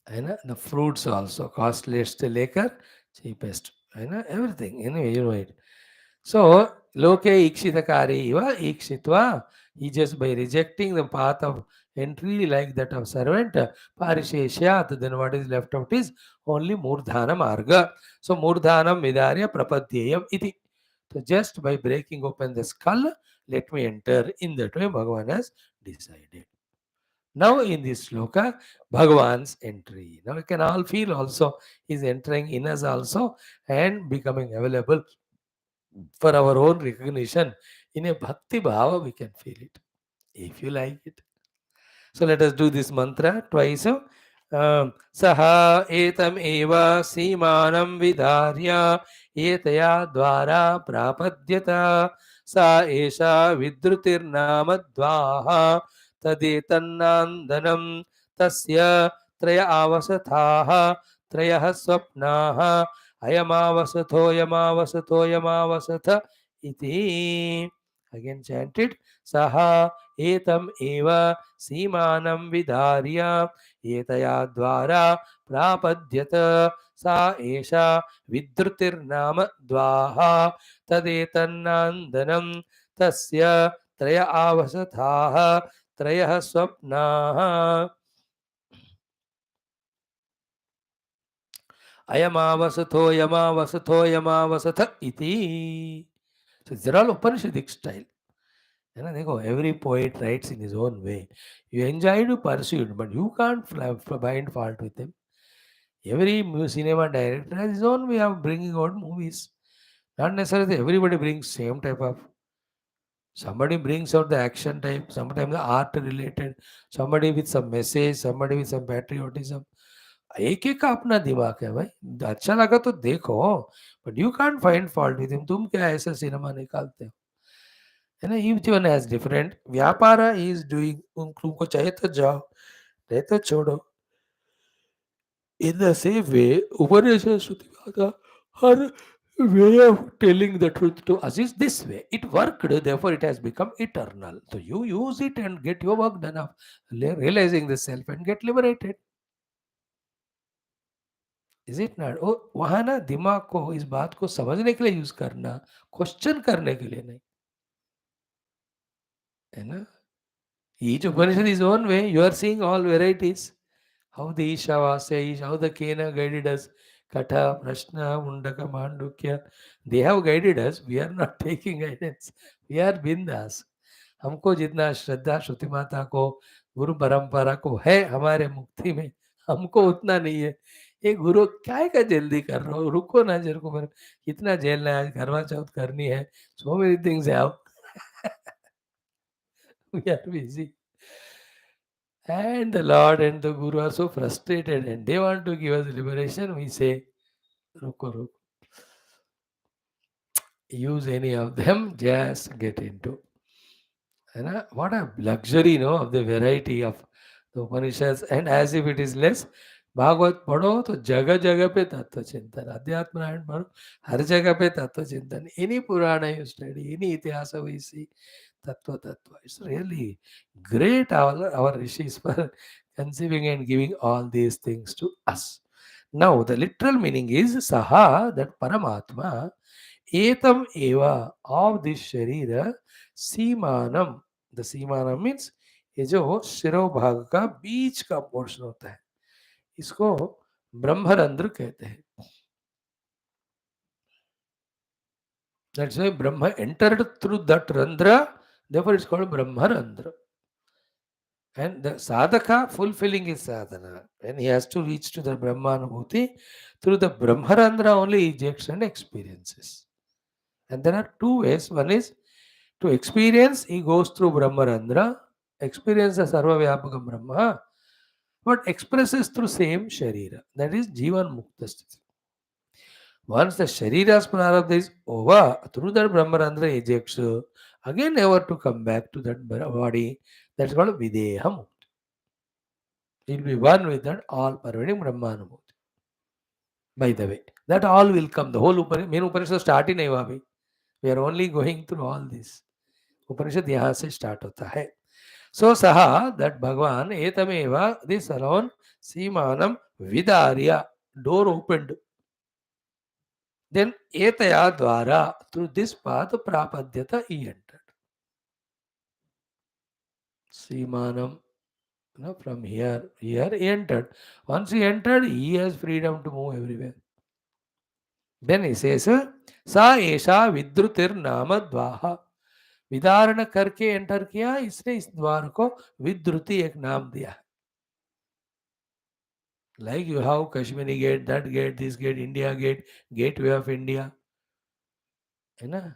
And the fruits also, costliest से लेकर cheapest, everything, anyway, you know it. So, loke ikshitakari iva ikshitva, he just by rejecting the path of entry like that of servant, parisheshyat, then what is left out is only murdhana marga. So, murdhanam vidarya prapadyayam iti. So, just by breaking open the skull, let me enter. In that way, Bhagavan has decided. Now, in this sloka, Bhagavan's entry. Now, we can all feel also, he's entering in us also and becoming available for our own recognition. In a bhakti bhava, we can feel it, if you like it. So let us do this mantra twice. Saha etam eva simanam vidharya etaya dvara prapadyata सा एषा विद्रुतिर्नाम द्वाः तदेतन्नान्दनं तस्य त्रय आवसथाः त्रयः स्वप्नाः अयमावसथोऽयमावसथोऽयमावसथ इति. Again chanted. Saha etam eva सीमानं विधार्य एतया द्वारा प्रापद्यत सा एषा विद्रुतिर्नाम द्वाः तदेतन्नान्दनं तस्य त्रय आवसथाः त्रयः स्वप्नाः अयमावसथो यमावसथो यमावसथ इति. So these are all Upanishadic style. है ना, देखो every poet writes in his own way. You enjoy to pursue it, but you can't find fault with him. Every cinema director has his own way of bringing out movies. Not necessarily everybody brings same type of. Somebody brings out the action type, sometimes the art related, somebody with some message, somebody with some patriotism. एक एक का अपना दिमाग है भाई, अच्छा लगा तो देखो, but you can't find fault with him. तुम क्या ऐसा सिनेमा निकालते हो, है ना. ईच वन हैज डिफरेंट व्यापार ही इज डूइंग. तुमको चाहिए तो जाओ, नहीं तो छोड़ो. In the same way, Upanishad Shruti her way of telling the truth to us is this way. It worked, therefore it has become eternal. So you use it and get your work done of realizing the self and get liberated. Is it not? ओ वहाँ ना दिमाग को इस बात को समझने के लिए यूज करना, क्वेश्चन करने के लिए नहीं, है ना. Each Upanishad is own way. You are seeing all varieties. How the Ishavasya is, how the Kena guided us, Katha, Prashna, Mundaka, Mandukya, they have guided us. We are not taking guidance. We are bindas. हमको जितना श्रद्धा श्रुति माता को, गुरु परंपरा को है हमारे मुक्ति में, हमको उतना नहीं है. ये गुरु क्या का जल्दी कर रहे हो, रुको ना जर को, मेरे कितना झेलना है, आज करवा चौथ करनी है, so many things have. We are busy. And the Lord and the Guru are so frustrated and they want to give us liberation. We say, Ruko, Ruko. Use any of them, just get into. And what a luxury, no, of the variety of the Upanishads. And as if it is less, Bhagavat पढ़ो तो जगह जगह पे तत्व चिंतन, अध्यात्म रामायण पढ़ो हर जगह पे तत्व चिंतन. Any purana you study, any itihasa we see, tattva tattva. It's really great our rishis for conceiving and giving all these things to us. Now the literal meaning is saha, that Paramatma, etam eva, of this sharira, सीमानम. The सीमानम means ये जो शिरोभाग का बीच का portion होता है, इसको ब्रह्मरंध्र कहते हैं. That's why Brahma entered through that randra, therefore it's called Brahmarandra. And the sadhaka fulfilling his sadhana, when he has to reach to the Brahmanubhuti, through the Brahmarandra only he gets and experiences. And there are two ways. One is to experience, he goes through Brahmarandra, experience the Sarva-Vyapaka Brahma, but expresses through same Sharira. That is Jivan Mukta Sthiti. Once the Sharira's Prarabdha is over, through that Brahmarandra ejects, again never to come back to that body. That's called Videha Mukta. It will be one with that all pervading Brahmanubhuti. By the way, that all will come. The whole main Upanishad start in Evabhi. We are only going through all this. Upanishad यहाँ से start होता है. So saha, that Bhagavan etameva, this alone, Simanam Vidarya, door opened. Then etaya dwara, through this path prapadyata, he entered. Simanam, from here he entered. Once he entered, he has freedom to move everywhere. Then he says, Sa Esha Vidrutir Nama Dvaha. विदारण करके enter किया, इसने इस द्वार को विद्रुति एक नाम दिया. Like you have Kashmiri gate, that gate, this gate, India gate, gateway of India, है ना.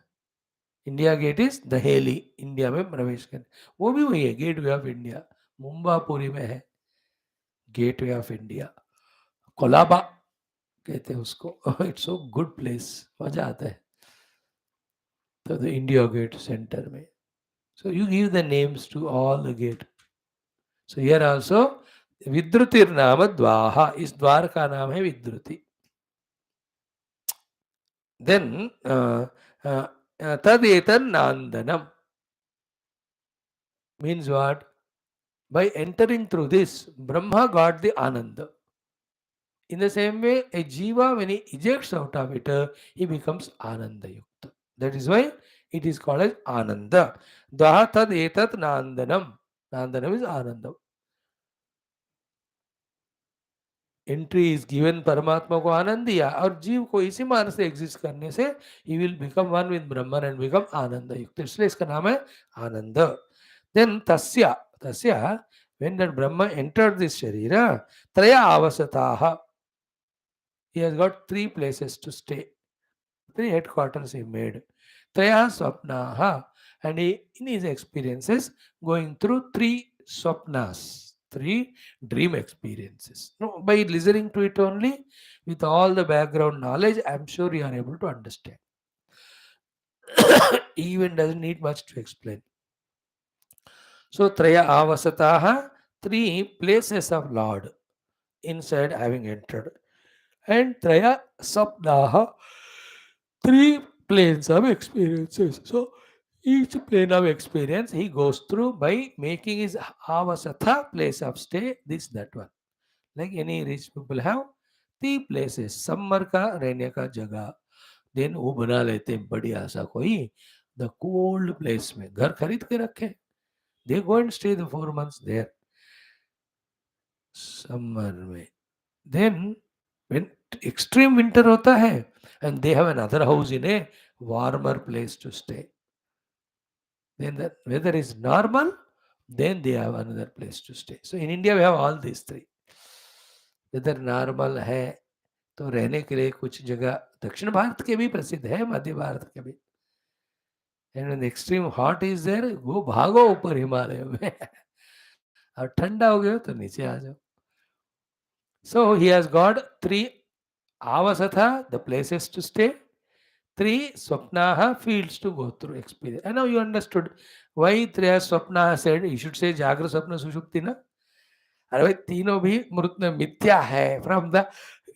इंडिया गेट इज दहेली, इंडिया में प्रवेश करने, वो भी वही है, गेटवे ऑफ इंडिया. मुंबापुरी में है गेटवे ऑफ इंडिया. कोलाबा कहते हैं उसको. इट्स सो गुड प्लेस, मजा आता है. तो the India gate center में. So you give the names to all the gate. So here also Vidrutir नाम द्वाहा. इस द्वार का नाम है विद्रुति. Then tad etan nandanam means what? By entering through this, Brahma got the ananda. In the same way, a jiva, when he ejects out of it, he becomes ananda yukta. That is why it is called as ananda. Daha tad etat nandanam. Nandanam is ananda. Entry is given परमात्मा को आनंद दिया और जीव को इसी मान से exist करने से ही will become one with Brahman and become ananda युक्त. इसलिए इसका नाम है आनंद. देन तस्या तस्या when that Brahma entered this sharira त्रय आवसताः. He has got 3 places to stay. 3 headquarters he made. Traya swapnaha, and he in his experiences going through 3 swapnas, 3 dream experiences. No, by listening to it only with all the background knowledge, I'm sure you are able to understand. He even doesn't need much to explain. So Traya avasataha, 3 places of Lord inside having entered, and Traya swapnaha, 3 planes of experiences. So each plane of experience he goes through by making his avasatha place of stay this that one. Like any rich people have 3 places. Summer का रहने का जगह, then वो बना लेते हैं बढ़िया सा कोई the cold place में घर खरीद के रखे. They go and stay the 4 months there. Summer में. Then when extreme winter होता है and they have another house in a warmer place to stay. Then the weather is normal, then they have another place to stay. So in India we have all these 3. Weather normal है तो रहने के लिए कुछ जगह दक्षिण भारत के भी प्रसिद्ध है, मध्य भारत के भी. And when the extreme hot is there, वो भागो ऊपर हिमालय में. और ठंडा हो गया तो नीचे आ जाओ. So he has got 3 avasatha, the places to stay. 3 swapnaha, fields to go through experience. And now you understood why 3 swapnaha said you should say jagra swapna sushupti na. अरे भाई तीनों भी मृत मिथ्या है from the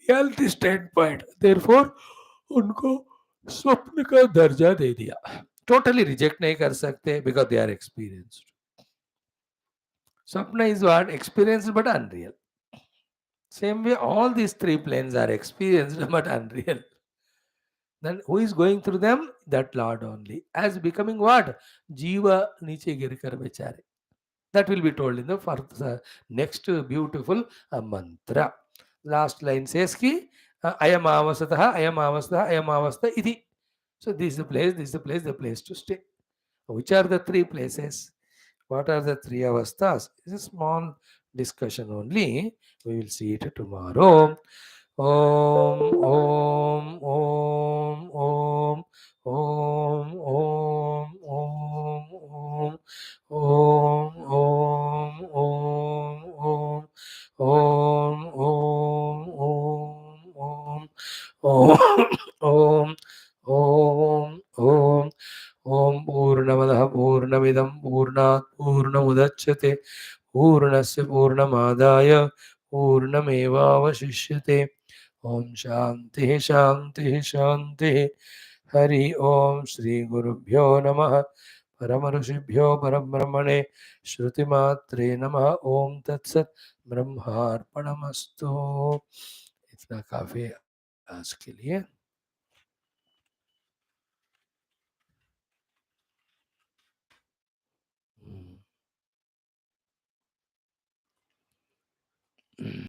reality stand point. Therefore उनको स्वप्न का दर्जा दे दिया. टोटली रिजेक्ट नहीं कर सकते बिकॉज दे आर एक्सपीरियंस्ड. स्वप्न is what experienced but unreal. Same way, all these 3 planes are experienced but unreal. Then who is going through them? That Lord only. As becoming what? Jiva niche girkar bechare. That will be told in the next beautiful mantra. Last line says ki ayam avastha, ayam avastha, ayam avastha iti. So this is the place, this is the place to stay. Which are the 3 places? What are the 3 avasthas? It's a small discussion only. We will see it tomorrow. Om Om Om Om Om Om Om Om Om Om Om Om Om Om Om Om Purnamadaha Purnamidam Purnat Purnamudachyate Purnasya Purnamadaya Purnamevavashishyate. Om Shanti Shanti Shanti. Hari Om Shri Gurubhyo Namaha Paramarshibhyo Parabrahmane Shruti Matre Namaha. Om Tat Sat Brahmarpanamastu. इतना काफी आज के लिए.